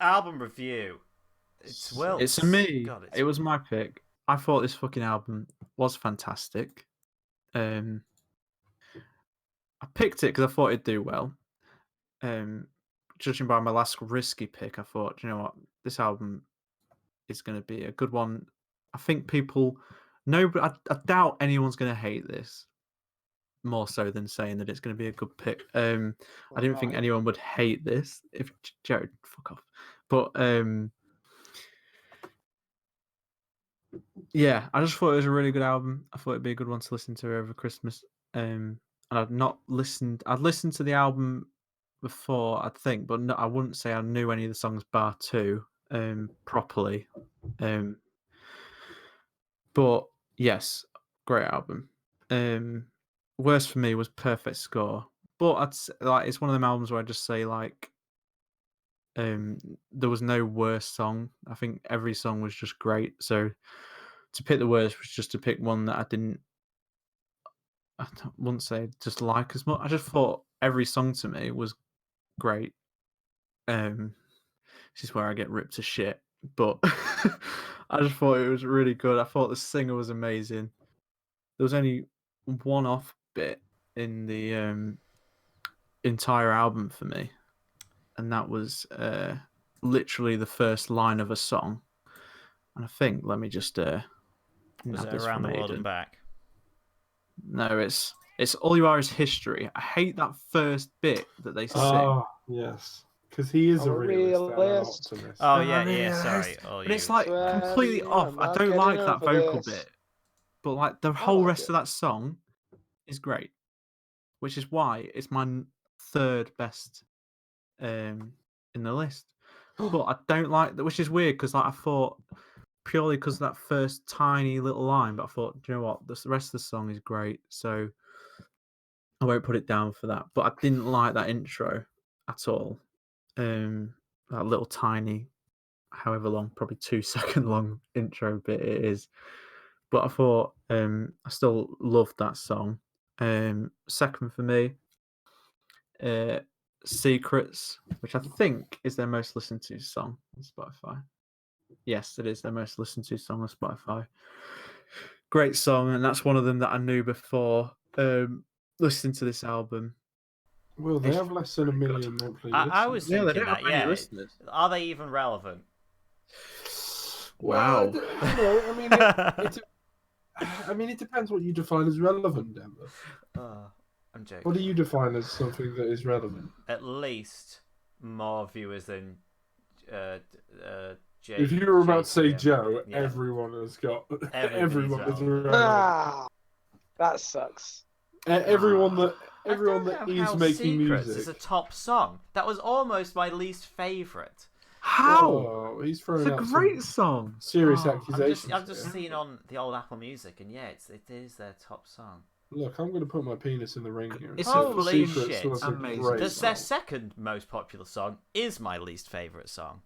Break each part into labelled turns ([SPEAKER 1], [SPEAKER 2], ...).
[SPEAKER 1] album review. It's Will.
[SPEAKER 2] It's me.
[SPEAKER 1] God,
[SPEAKER 2] It was my pick. I thought this fucking album was fantastic. I picked it because I thought it'd do well. Judging by my last risky pick, I thought, you know what, this album is going to be a good one. I think people know, but I doubt anyone's going to hate this more so than saying that it's going to be a good pick. I didn't think anyone would hate this. If Jared, fuck off. But yeah, I just thought it was a really good album. I thought it'd be a good one to listen to over Christmas. And I'd not listened. I'd listened to the album before, I think, but no, I wouldn't say I knew any of the songs bar two properly. But yes, great album. Worst for me was Perfect Score, but it's one of them albums where I just say like, there was no worst song. I think every song was just great. So to pick the worst was just to pick one that I wouldn't say just like as much. I just thought every song to me was great. This is where I get ripped to shit, but I just thought it was really good. I thought the singer was amazing. There was only one off bit in the entire album for me, and that was literally the first line of a song. And I think, let me just
[SPEAKER 1] was it Around the World
[SPEAKER 2] Aidan.
[SPEAKER 1] and Back?
[SPEAKER 2] No, it's All You Are Is History. I hate that first bit that they sing.
[SPEAKER 3] Oh, yes. Because he is a realist.
[SPEAKER 1] Oh, yeah, sorry.
[SPEAKER 2] But it's like completely off. I don't like that vocal bit. But like the whole rest of that song is great. Which is why it's my third best in the list. But I don't like that, which is weird because like I thought purely because of that first tiny little line, but I thought, do you know what? The rest of the song is great, so I won't put it down for that. But I didn't like that intro at all. That little tiny, however long, probably 2 second long intro bit it is. But I thought I still loved that song. Second for me, Secrets, which I think is their most listened to song on Spotify. Yes, it is their most listened to song on Spotify. Great song, and that's one of them that I knew before listening to this album.
[SPEAKER 3] Well, they have less than 1 million monthly listeners.
[SPEAKER 1] I was thinking
[SPEAKER 2] they don't have many listeners.
[SPEAKER 1] Are they even relevant?
[SPEAKER 2] Wow.
[SPEAKER 3] I mean, it depends what you define as relevant, Denver.
[SPEAKER 1] I'm joking.
[SPEAKER 3] What do you define as something that is relevant?
[SPEAKER 1] At least more viewers than Jay.
[SPEAKER 3] If you were about to say Joe, yeah. Everyone has got. Everyone is relevant.
[SPEAKER 4] That sucks.
[SPEAKER 3] Everyone that is making
[SPEAKER 1] Secrets
[SPEAKER 3] music
[SPEAKER 1] is a top song. That was almost my least favourite.
[SPEAKER 2] How?
[SPEAKER 3] Oh, he's throwing
[SPEAKER 2] it's a great song.
[SPEAKER 3] Serious accusations.
[SPEAKER 1] I've just seen on the old Apple Music, and yeah, it is their top song.
[SPEAKER 3] Look, I'm going to put my penis in the ring here.
[SPEAKER 1] Holy shit!
[SPEAKER 3] Amazing.
[SPEAKER 1] Their second most popular song is my least favourite song.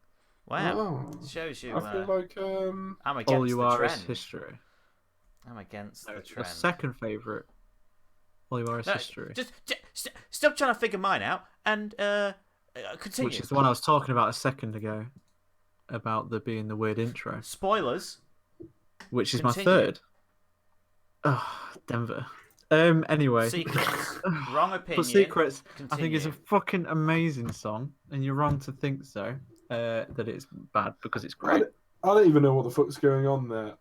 [SPEAKER 1] Wow, it shows you.
[SPEAKER 3] I feel like
[SPEAKER 1] I'm against
[SPEAKER 2] All You
[SPEAKER 1] the
[SPEAKER 2] Are
[SPEAKER 1] trend.
[SPEAKER 2] Is History.
[SPEAKER 1] I'm against the trend.
[SPEAKER 2] Your second favourite. All You Are Is History.
[SPEAKER 1] Just stop trying to figure mine out and continue.
[SPEAKER 2] Which is the one I was talking about a second ago, about there being the weird intro.
[SPEAKER 1] Spoilers.
[SPEAKER 2] Which is my third. Oh, Denver. Anyway.
[SPEAKER 1] Secrets. Wrong opinion.
[SPEAKER 2] But Secrets,
[SPEAKER 1] Continue.
[SPEAKER 2] I think it's a fucking amazing song, and you're wrong to think so. That it's bad because it's great.
[SPEAKER 3] I don't even know what the fuck's going on there.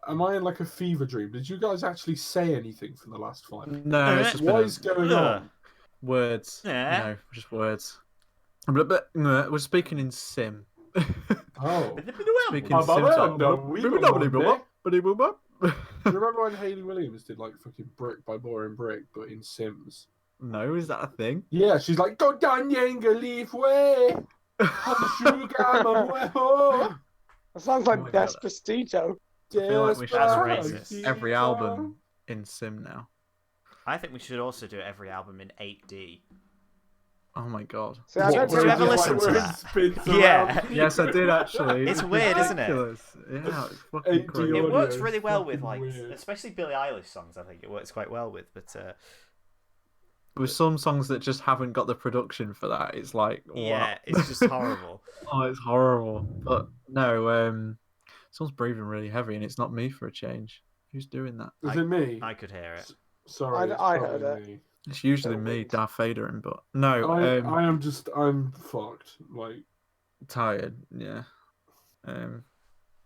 [SPEAKER 3] Am I in like a fever dream? Did you guys actually say anything for the last 5 minutes?
[SPEAKER 2] No, it's just
[SPEAKER 3] what is going on?
[SPEAKER 2] Words.
[SPEAKER 1] Yeah.
[SPEAKER 2] No, just words. But we're speaking in Sim.
[SPEAKER 3] Oh.
[SPEAKER 2] Speaking in Sim.
[SPEAKER 3] Do you remember when Hayley Williams did like fucking Brick by Boring Brick, but in Sims?
[SPEAKER 2] No, is that a thing?
[SPEAKER 3] Yeah, she's like, go down Yanga, leave way.
[SPEAKER 4] That sounds like Despacito.
[SPEAKER 2] I feel like we should rate every album in Sim now.
[SPEAKER 1] I think we should also do every album in 8D.
[SPEAKER 2] Oh my god.
[SPEAKER 4] See,
[SPEAKER 1] did you ever listen to that? Yeah.
[SPEAKER 2] Yes, I did actually.
[SPEAKER 1] It's weird, isn't it?
[SPEAKER 2] Yeah, it's fucking crazy.
[SPEAKER 1] It works really well with especially Billie Eilish songs. I think it works quite well with, but with
[SPEAKER 2] some songs that just haven't got the production for that, it's like,
[SPEAKER 1] yeah, it's just horrible.
[SPEAKER 2] Oh, it's horrible. But no, someone's breathing really heavy, and it's not me for a change. Who's doing that?
[SPEAKER 3] Is it me?
[SPEAKER 1] I could hear it.
[SPEAKER 3] Sorry, it's
[SPEAKER 4] I
[SPEAKER 3] probably
[SPEAKER 4] heard it.
[SPEAKER 3] me.
[SPEAKER 2] It's usually
[SPEAKER 4] So
[SPEAKER 2] me,
[SPEAKER 4] weird.
[SPEAKER 2] Darth Vader, but no.
[SPEAKER 3] I'm fucked. Like,
[SPEAKER 2] Tired. Yeah.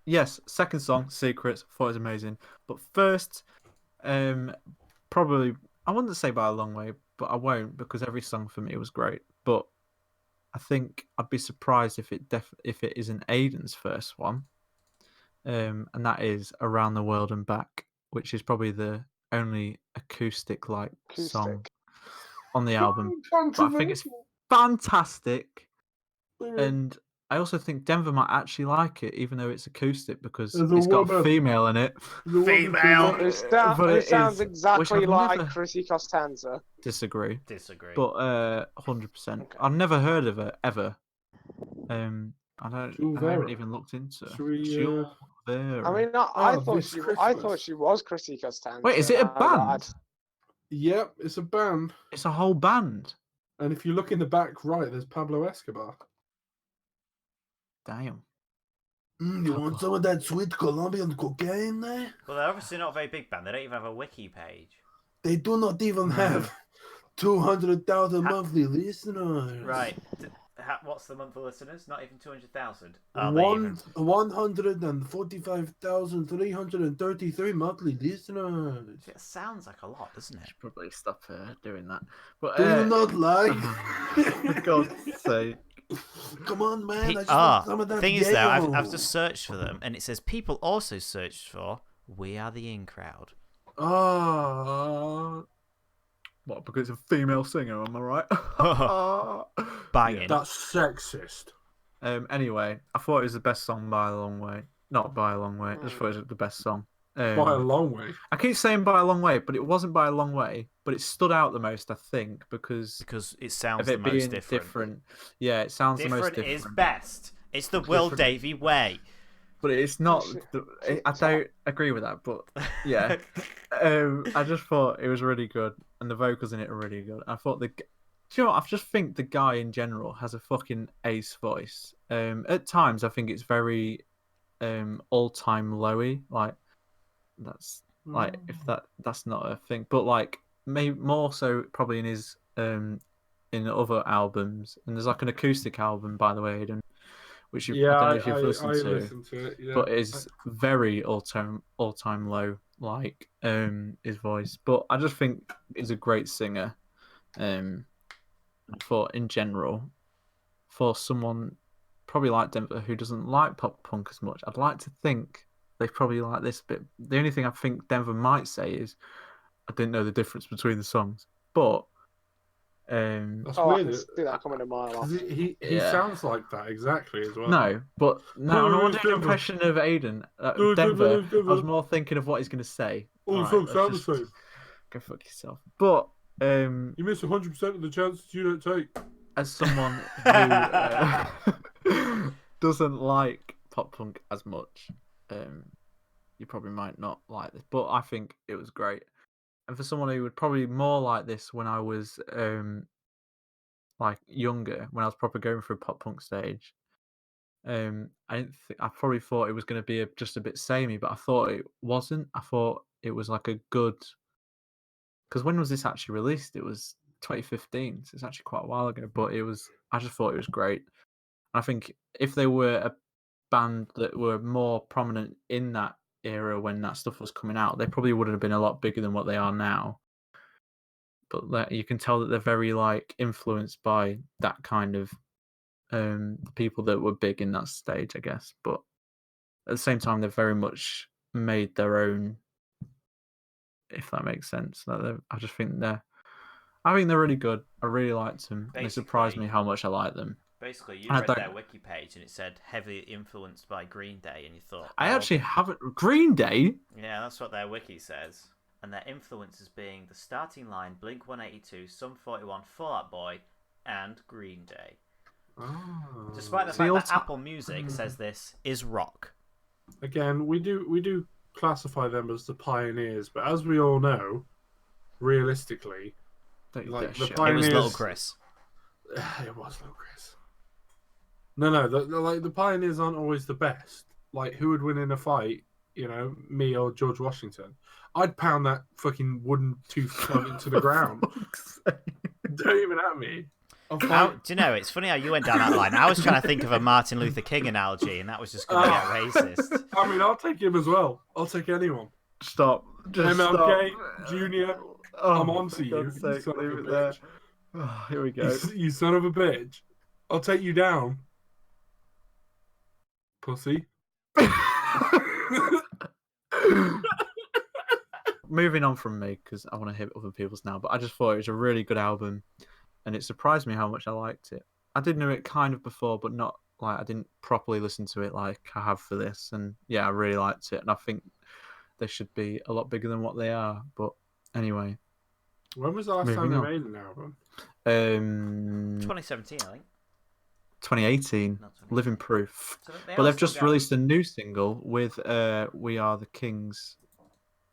[SPEAKER 2] Yes. Second song, Secrets. Thought it was amazing. But first, probably I wouldn't say by a long way, but I won't because every song for me was great. But I think I'd be surprised if it isn't Aidan's first one. And that is Around the World and Back, which is probably the only acoustic song on the album. But I think it's fantastic, and I also think Denver might actually like it, even though it's acoustic, because it's got a female in it.
[SPEAKER 1] Female.
[SPEAKER 4] Who sounds exactly like Chrissy Costanza.
[SPEAKER 2] Disagree.
[SPEAKER 1] But
[SPEAKER 2] 100%. I've never heard of her ever. I haven't even looked into her.
[SPEAKER 4] I mean, I thought she was Chrissy Costanza.
[SPEAKER 2] Wait, is it a band?
[SPEAKER 3] Yep, it's a band.
[SPEAKER 2] It's a whole band.
[SPEAKER 3] And if you look in the back right, there's Pablo Escobar.
[SPEAKER 2] Damn.
[SPEAKER 3] You want some of that sweet Colombian cocaine there?
[SPEAKER 1] Well, they're obviously not a very big band. They don't even have a wiki page.
[SPEAKER 3] They do not even have 200,000 monthly listeners.
[SPEAKER 1] Right. What's the monthly listeners? Not even 200,000.
[SPEAKER 3] 145,333 monthly listeners.
[SPEAKER 1] It sounds like a lot, doesn't it?
[SPEAKER 2] Should probably stop doing that. But
[SPEAKER 3] do you not like?
[SPEAKER 2] For God's sake.
[SPEAKER 3] Come on, man. I just want some of that
[SPEAKER 1] thing is, though, I've just searched for them, and it says people also searched for "We Are the In Crowd."
[SPEAKER 2] What? Because it's a female singer, am I right?
[SPEAKER 1] Banging.
[SPEAKER 3] That's sexist.
[SPEAKER 2] Anyway, I thought it was the best song by a long way. Not by a long way. I just thought it was the best song.
[SPEAKER 3] By a long way.
[SPEAKER 2] I keep saying by a long way, but it wasn't by a long way. But it stood out the most, I think, because
[SPEAKER 1] it sounds
[SPEAKER 2] of it
[SPEAKER 1] the most
[SPEAKER 2] being
[SPEAKER 1] different.
[SPEAKER 2] Yeah, it sounds the most different.
[SPEAKER 1] Is best. It's the Will Davey way.
[SPEAKER 2] But it's not. I don't agree with that. But yeah, I just thought it was really good, and the vocals in it are really good. I thought do you know what? I just think the guy in general has a fucking ace voice. At times, I think it's very all-time lowy. Like that's like if that's not a thing, but like maybe more so probably in his in other albums. And there's like an acoustic album, by the way, Aidan, which I don't know if you've listened to.
[SPEAKER 3] Listened to it, yeah.
[SPEAKER 2] But it's very all-time low, like his voice. But I just think he's a great singer. For in general, for someone probably like Denver who doesn't like pop punk as much, I'd like to think they probably like this bit. The only thing I think Denver might say is, I didn't know the difference between the songs, but
[SPEAKER 3] that's
[SPEAKER 4] I
[SPEAKER 3] weird.
[SPEAKER 4] can see that coming a mile off.
[SPEAKER 3] He sounds like that exactly as well.
[SPEAKER 2] No, but no, I'm not doing an impression of Aidan. Denver. I was more thinking of what he's going to say.
[SPEAKER 3] Oh,
[SPEAKER 2] Right,
[SPEAKER 3] fuck, sound the same.
[SPEAKER 2] Go fuck yourself. But
[SPEAKER 3] you miss 100% of the chances you don't take.
[SPEAKER 2] As someone who doesn't like pop punk as much, you probably might not like this, but I think it was great. And for someone who would probably more like this when I was like younger, when I was probably going through a pop punk stage, I probably thought it was going to be just a bit samey, but I thought it wasn't. I thought it was like a good. Because when was this actually released? It was 2015, so it's actually quite a while ago. But I just thought it was great. I think if they were a band that were more prominent in that era when that stuff was coming out, they probably would have been a lot bigger than what they are now. But you can tell that they're very like influenced by that kind of people that were big in that stage, I guess. But at the same time, they've very much made their own. If that makes sense. I just think they're really good. I really liked them. They surprised me how much I like them.
[SPEAKER 1] Basically, you read their wiki page and it said heavily influenced by Green Day, and you thought...
[SPEAKER 2] I actually haven't... Green Day?
[SPEAKER 1] Yeah, that's what their wiki says. And their influences being The Starting Line, Blink-182, Sum 41, Fall Out Boy, and Green Day.
[SPEAKER 3] Oh.
[SPEAKER 1] Despite the fact that Apple Music says this is rock.
[SPEAKER 3] Again, we do classify them as the pioneers, but as we all know, realistically, like the pioneers...
[SPEAKER 1] It was Little Chris.
[SPEAKER 3] It was Little Chris. No. The pioneers aren't always the best. Like, who would win in a fight? You know, me or George Washington? I'd pound that fucking wooden tooth cunt into the ground. Don't even at me.
[SPEAKER 1] Do you know, it's funny how you went down that line. I was trying to think of a Martin Luther King analogy, and that was just going to get racist.
[SPEAKER 3] I mean, I'll take him as well. I'll take anyone.
[SPEAKER 2] Stop. Just
[SPEAKER 3] MLK,
[SPEAKER 2] stop.
[SPEAKER 3] Junior,
[SPEAKER 2] Oh,
[SPEAKER 3] I'm on to you. You
[SPEAKER 2] Sake,
[SPEAKER 3] son of a
[SPEAKER 2] leave it
[SPEAKER 3] bitch.
[SPEAKER 2] there. Oh, here we go.
[SPEAKER 3] You son of a bitch. I'll take you down. Pussy.
[SPEAKER 2] Moving on from me, because I want to hear other people's now, but I just thought it was a really good album, and it surprised me how much I liked it. I did know it kind of before, but not like I didn't properly listen to it like I have for this, and yeah, I really liked it, and I think they should be a lot bigger than what they are. But anyway,
[SPEAKER 3] when was the last time they made an album?
[SPEAKER 1] 2017, I think.
[SPEAKER 2] 2018, Living Proof. So but they've just released a new single with We Are the Kings.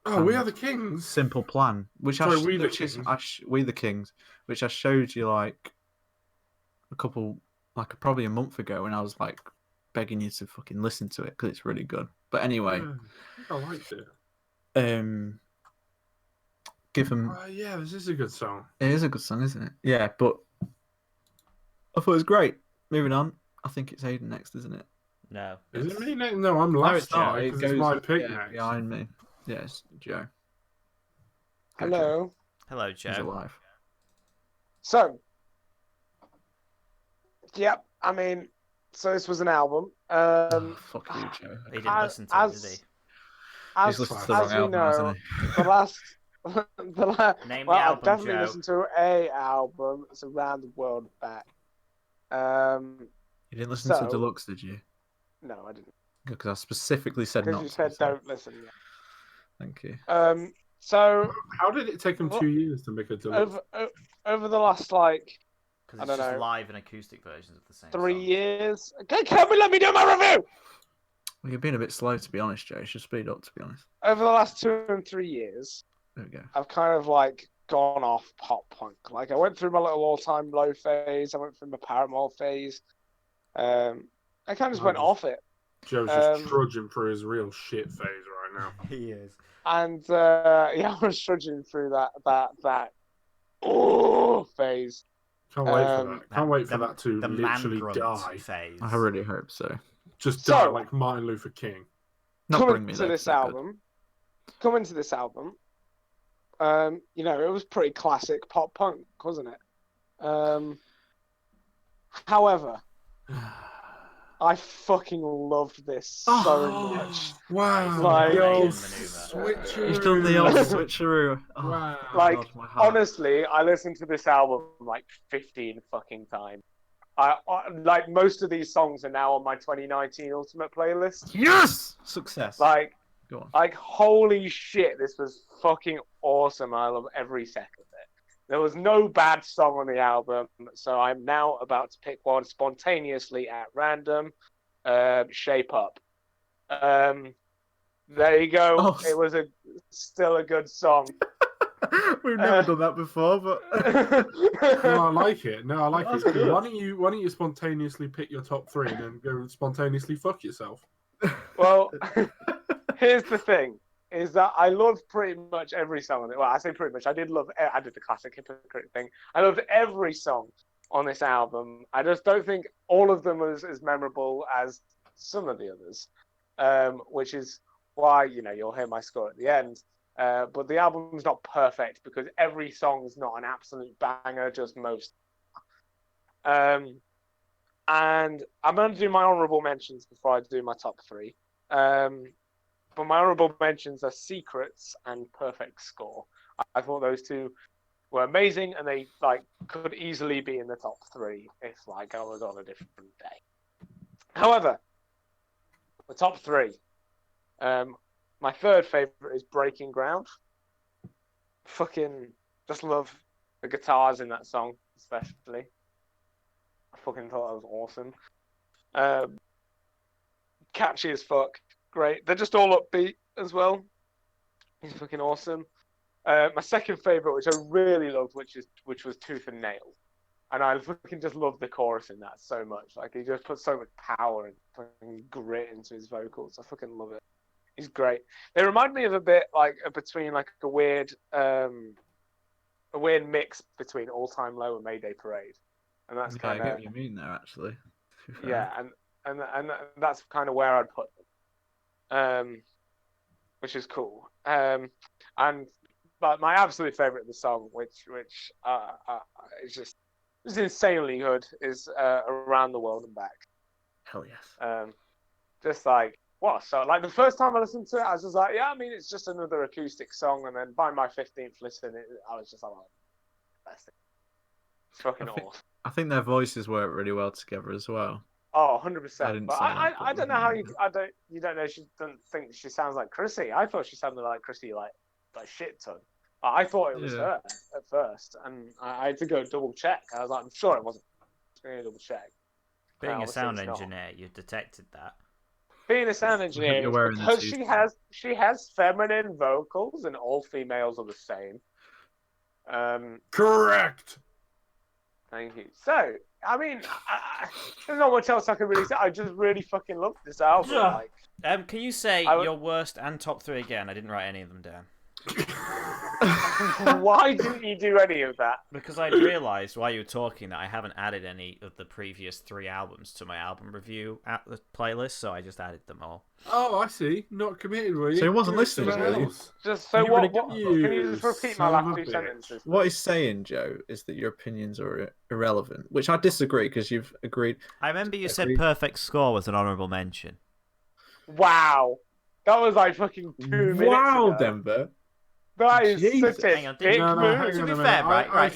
[SPEAKER 3] Oh, We Are the Kings.
[SPEAKER 2] Simple Plan, which We the Kings, which I showed you like probably a month ago, when I was like begging you to fucking listen to it because it's really good. But anyway,
[SPEAKER 3] I liked it.
[SPEAKER 2] Give them.
[SPEAKER 3] Yeah, this is a good song.
[SPEAKER 2] It is a good song, isn't it? Yeah, but I thought it was great. Moving on, I think it's Aidan next, isn't it?
[SPEAKER 1] No.
[SPEAKER 3] Is it me next? No, I'm last.
[SPEAKER 2] No,
[SPEAKER 3] it's my pick next.
[SPEAKER 2] Behind me. Yes, Joe.
[SPEAKER 4] Hello.
[SPEAKER 1] Hello, Joe.
[SPEAKER 2] He's alive.
[SPEAKER 4] So, yep. I mean, so this was an album.
[SPEAKER 2] Fuck you, Joe.
[SPEAKER 1] He didn't listen to it, did he?
[SPEAKER 2] He's listened to the wrong album, hasn't he?
[SPEAKER 4] The last.
[SPEAKER 1] Name the album,
[SPEAKER 4] I've definitely
[SPEAKER 1] Joe.
[SPEAKER 4] listened to a album. It's Around the World Back.
[SPEAKER 2] You didn't listen to Deluxe, did you?
[SPEAKER 4] No, I didn't.
[SPEAKER 2] Because I specifically said not.
[SPEAKER 4] Because you said don't listen yet.
[SPEAKER 2] Thank you.
[SPEAKER 4] So
[SPEAKER 3] how did it take them 2 years to make a Deluxe?
[SPEAKER 4] Over the last
[SPEAKER 1] because it's just live and acoustic versions of the same
[SPEAKER 4] 3
[SPEAKER 1] song.
[SPEAKER 4] years. Okay, can we let me do my review?
[SPEAKER 2] Well, you're being a bit slow, to be honest, Joe. You should speed up, to be honest.
[SPEAKER 4] Over the last 2 and 3 years,
[SPEAKER 2] there we go.
[SPEAKER 4] I've kind of gone off pop punk. Like, I went through my little all-time low phase. I went through my Paramore phase. I kind of just went off it.
[SPEAKER 3] Joe's just trudging through his real shit phase right now.
[SPEAKER 1] He is.
[SPEAKER 4] And I was trudging through that phase.
[SPEAKER 3] Can't wait for that. Can't wait for that to literally die.
[SPEAKER 1] Phase.
[SPEAKER 2] I really hope so.
[SPEAKER 3] Just die like Martin Luther King.
[SPEAKER 4] Coming to this album, it was pretty classic pop punk, wasn't it? However, I fucking loved this so much.
[SPEAKER 3] Wow!
[SPEAKER 2] Switcheroo. He's done the old switcheroo.
[SPEAKER 3] Wow!
[SPEAKER 4] God, honestly, I listened to this album 15 fucking times. I like most of these songs are now on my 2019 Ultimate playlist.
[SPEAKER 2] Yes, success.
[SPEAKER 3] Go
[SPEAKER 4] on. Holy shit, this was fucking awesome. I love every second of it. There was no bad song on the album, so I'm now about to pick one spontaneously at random. Shape Up. There you go.
[SPEAKER 2] Oh.
[SPEAKER 4] It was still a good song.
[SPEAKER 2] We've never done that before, but
[SPEAKER 3] no, I like it. Why don't you spontaneously pick your top 3 and then go spontaneously fuck yourself?
[SPEAKER 4] Well, here's the thing: is that I loved pretty much every song on it. Well, I say pretty much. I did the classic hypocrite thing. I loved every song on this album. I just don't think all of them was as memorable as some of the others, which is why you'll hear my score at the end. But the album's not perfect because every song's not an absolute banger, just most. And I'm going to do my honourable mentions before I do my top 3. But my honourable mentions are Secrets and Perfect Score. I thought those two were amazing, and they could easily be in the top 3 if I was on a different day. However, the top 3. My third favourite is Breaking Ground. Fucking just love the guitars in that song, especially. I fucking thought that was awesome. Catchy as fuck. Great. They're just all upbeat as well. He's fucking awesome. My second favourite, which I really loved, which was Tooth and Nail. And I fucking just love the chorus in that so much. Like, he just puts so much power and fucking grit into his vocals. I fucking love it. He's great. They remind me of a bit like between like a weird mix between All Time Low and Mayday Parade, and that's kind
[SPEAKER 2] I
[SPEAKER 4] of
[SPEAKER 2] get what you mean there actually.
[SPEAKER 4] yeah, and that's kind of where I'd put them, which is cool. But my absolute favorite of the song, which is just insanely good, is Around the World and Back.
[SPEAKER 2] Hell yes.
[SPEAKER 4] Just like what? So like the first time I listened to it, I was just like, yeah, I mean, it's just another acoustic song. And then by my 15th listen, I was just like, best thing. It's fucking awesome.
[SPEAKER 2] I think their voices work really well together as well.
[SPEAKER 4] Oh, 100%. But
[SPEAKER 2] I
[SPEAKER 4] I don't know how you don't know, she doesn't think she sounds like Chrissy. I thought she sounded like Chrissy like shit ton. I thought it was her at first, and I had to go double check. I was like, I'm sure it wasn't. I was going to double check.
[SPEAKER 1] Being a sound engineer, you detected that.
[SPEAKER 4] Being a sound engineer, because she has feminine vocals, and all females are the same.
[SPEAKER 3] Correct.
[SPEAKER 4] Thank you. So, I mean, there's not much else I can really say. I just really fucking love this album.
[SPEAKER 3] Yeah.
[SPEAKER 4] Like,
[SPEAKER 1] Can you say your worst and top 3 again? I didn't write any of them down.
[SPEAKER 4] Why didn't you do any of that?
[SPEAKER 1] Because I realised while you were talking that I haven't added any of the previous 3 albums to my album review at the playlist, so I just added them all.
[SPEAKER 3] Oh, I see. Not committed, were you?
[SPEAKER 2] So he wasn't listening, really?
[SPEAKER 4] Just so what? Can you just repeat my last 2 sentences?
[SPEAKER 2] What he's saying, Joe, is that your opinions are irrelevant, which I disagree because you've agreed.
[SPEAKER 1] I remember you said perfect score was an honourable mention.
[SPEAKER 4] Wow, that was like fucking 2 minutes ago.
[SPEAKER 2] Denver.
[SPEAKER 4] That is
[SPEAKER 2] Jesus.
[SPEAKER 4] such a
[SPEAKER 1] Hang on,
[SPEAKER 4] big
[SPEAKER 1] to be
[SPEAKER 4] move.
[SPEAKER 1] fair, right.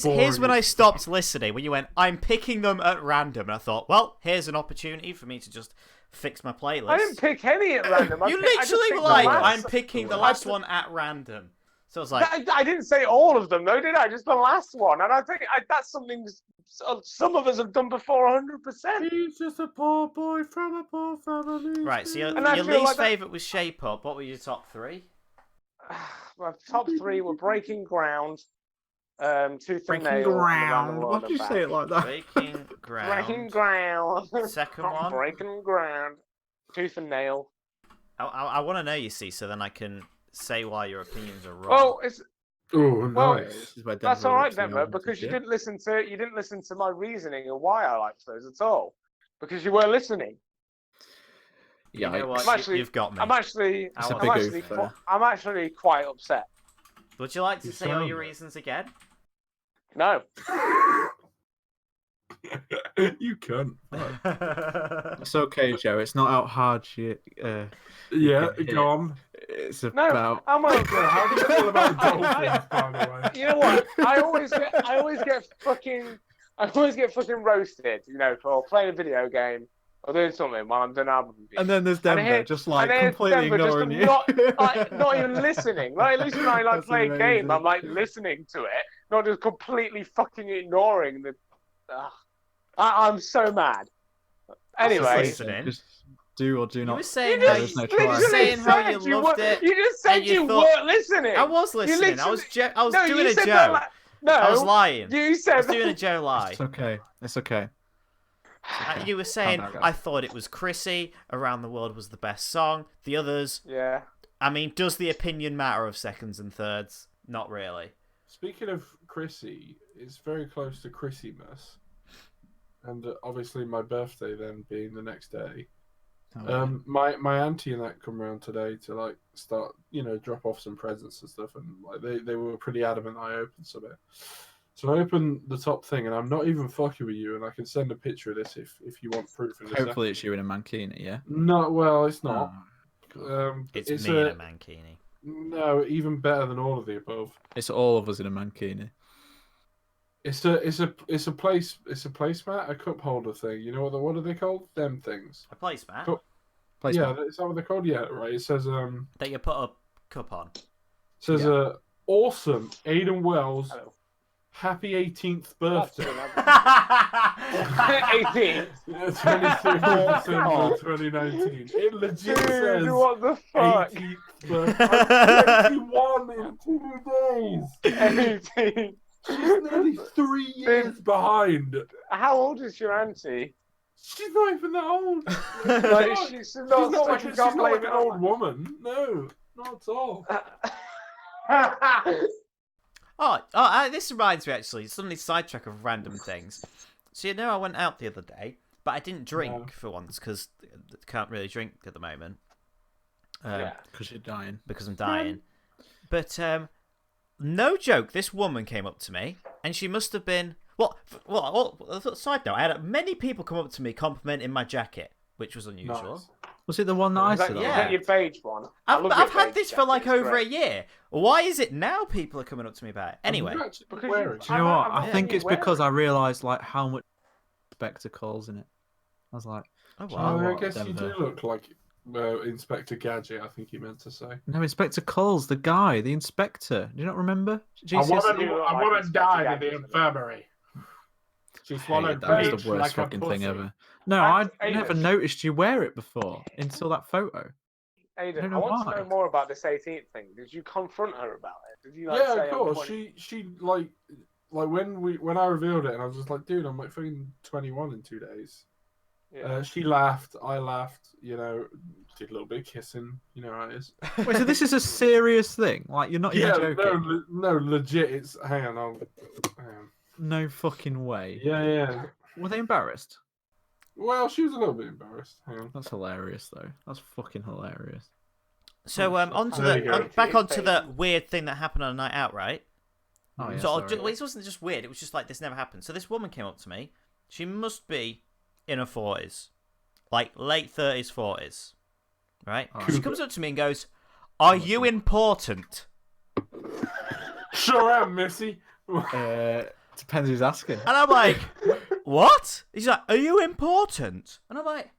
[SPEAKER 1] Here's when I stopped listening. When you went, I'm picking them at random, and I thought, well, here's an opportunity for me to just fix my playlist.
[SPEAKER 4] I didn't pick any at random.
[SPEAKER 1] You literally were like, I'm picking the last one at random. So I was like,
[SPEAKER 4] I didn't say all of them, though, did I? Just the last one, and I think that's something some of us have done before, 100%.
[SPEAKER 3] He's just a poor boy from a poor family.
[SPEAKER 1] Right. So your least favorite was Shape Up. What were your top 3?
[SPEAKER 4] My top 3 were Breaking Ground, Tooth and Nail.
[SPEAKER 2] Ground. Why did you say it like that?
[SPEAKER 1] Breaking Ground.
[SPEAKER 4] Breaking Ground.
[SPEAKER 1] Second one.
[SPEAKER 4] Breaking Ground. Tooth and Nail.
[SPEAKER 1] I want to know, you see, so then I can say why your opinions are wrong.
[SPEAKER 4] Oh, it's
[SPEAKER 3] nice.
[SPEAKER 4] That's all right, Denver, because you didn't listen to my reasoning and why I liked those at all, because you weren't listening.
[SPEAKER 1] Yeah, you know what? You've got me.
[SPEAKER 4] I'm actually quite upset.
[SPEAKER 1] Would you like to say all your reasons again?
[SPEAKER 4] No.
[SPEAKER 3] You can't.
[SPEAKER 2] It's okay, Joe. It's not out hard.
[SPEAKER 3] Yeah, go on.
[SPEAKER 2] It's about.
[SPEAKER 4] I'm okay.
[SPEAKER 3] How do you feel about dolphins, by the way?
[SPEAKER 4] You know what? I always get fucking roasted. You know, for playing a video game or doing something while I'm doing album review.
[SPEAKER 2] And then there's Denver, just like completely ignoring you.
[SPEAKER 4] Not even listening. Like, at least when I play a game, I'm like listening to it, not just completely fucking ignoring the. I'm so mad. Anyway,
[SPEAKER 2] just do or do not.
[SPEAKER 1] You were saying how you loved it.
[SPEAKER 4] You just said you weren't listening.
[SPEAKER 1] I was listening. I was doing a Joe.
[SPEAKER 4] No,
[SPEAKER 1] I was lying.
[SPEAKER 4] You said
[SPEAKER 1] I was doing a Joe lie.
[SPEAKER 2] It's okay. It's okay.
[SPEAKER 1] You were saying I thought it was Chrissy. Around the World was the best song. The others.
[SPEAKER 4] Yeah.
[SPEAKER 1] I mean, does the opinion matter of seconds and thirds? Not really.
[SPEAKER 3] Speaking of Chrissy, it's very close to Chrissymas. And obviously my birthday then being the next day. My auntie and that come around today to like start, drop off some presents and stuff, and like they were pretty adamant I opened some of it. So I opened the top thing, and I'm not even fucking with you, and I can send a picture of this if you want proof of this.
[SPEAKER 2] Hopefully it's you in a mankini, yeah?
[SPEAKER 3] No, well, it's not.
[SPEAKER 1] It's me in a mankini.
[SPEAKER 3] No, even better than all of the above.
[SPEAKER 2] It's all of us in a mankini.
[SPEAKER 3] It's a placemat, a cup holder thing. You know what are they called? Them things.
[SPEAKER 1] A placemat?
[SPEAKER 2] Placemat.
[SPEAKER 3] Yeah, is that what they're called? Yeah, right. It says
[SPEAKER 1] that you put a cup on.
[SPEAKER 3] Says awesome Aidan Wells.
[SPEAKER 4] Hello.
[SPEAKER 3] Happy 18th birthday.
[SPEAKER 4] 18th.
[SPEAKER 3] 23rd December 2019. It legit says
[SPEAKER 4] what the fuck?
[SPEAKER 3] 18th birthday. 21 in 2 days.
[SPEAKER 4] 18th.
[SPEAKER 3] She's nearly 3 years behind.
[SPEAKER 4] How old is your auntie?
[SPEAKER 3] She's not even that old.
[SPEAKER 4] Like, she's not
[SPEAKER 3] like
[SPEAKER 4] an
[SPEAKER 3] an old woman. No, not at all.
[SPEAKER 1] This reminds me actually. Suddenly sidetrack of random things. So I went out the other day, but I didn't drink for once because I can't really drink at the moment.
[SPEAKER 2] Because you're dying.
[SPEAKER 1] Because I'm dying. But no joke, this woman came up to me, and she must have been. Side note, I had many people come up to me complimenting my jacket, which was unusual.
[SPEAKER 3] Nice.
[SPEAKER 2] Was it the one that I said?
[SPEAKER 4] Is that your beige one?
[SPEAKER 1] I've had this for like over a year. Why is it now people are coming up to me about it? Anyway.
[SPEAKER 2] Do you know what? I think it's because I realised like how much spectacles in it. I was like,
[SPEAKER 1] oh wow.
[SPEAKER 3] I guess you do look like Inspector Gadget, I think he meant to say.
[SPEAKER 2] No, Inspector Coles, the guy, the inspector. Do you not remember?
[SPEAKER 3] A woman died in the infirmary. She swallowed
[SPEAKER 2] that was the worst fucking thing ever. No, I never noticed you wear it before until that photo.
[SPEAKER 4] Aidan, I want to know more about this 18th thing. Did you confront her about it? Did you say
[SPEAKER 3] of course. She like when I revealed it, and I was just like, dude, I'm like fucking 21 in 2 days. Yeah. She laughed. I laughed. Did a little bit of kissing. You know how it is.
[SPEAKER 2] Wait, so this is a serious thing? Like you're not even joking?
[SPEAKER 3] No, legit. It's hang on.
[SPEAKER 2] No fucking way.
[SPEAKER 3] Yeah.
[SPEAKER 2] Were they embarrassed?
[SPEAKER 3] Well, she was a little bit embarrassed. Hang on.
[SPEAKER 2] That's hilarious, though. That's fucking hilarious.
[SPEAKER 1] So, back onto the weird thing that happened on a night out, right?
[SPEAKER 2] Oh, yeah,
[SPEAKER 1] so it wasn't just weird. It was just like this never happened. So this woman came up to me. She must be in her 40s, like late 30s, 40s, right? Oh. She comes up to me and goes, "Are you important?"
[SPEAKER 3] Sure am, Missy.
[SPEAKER 2] Depends who's asking.
[SPEAKER 1] And I'm like, what? He's like, "Are you important?" And I'm like,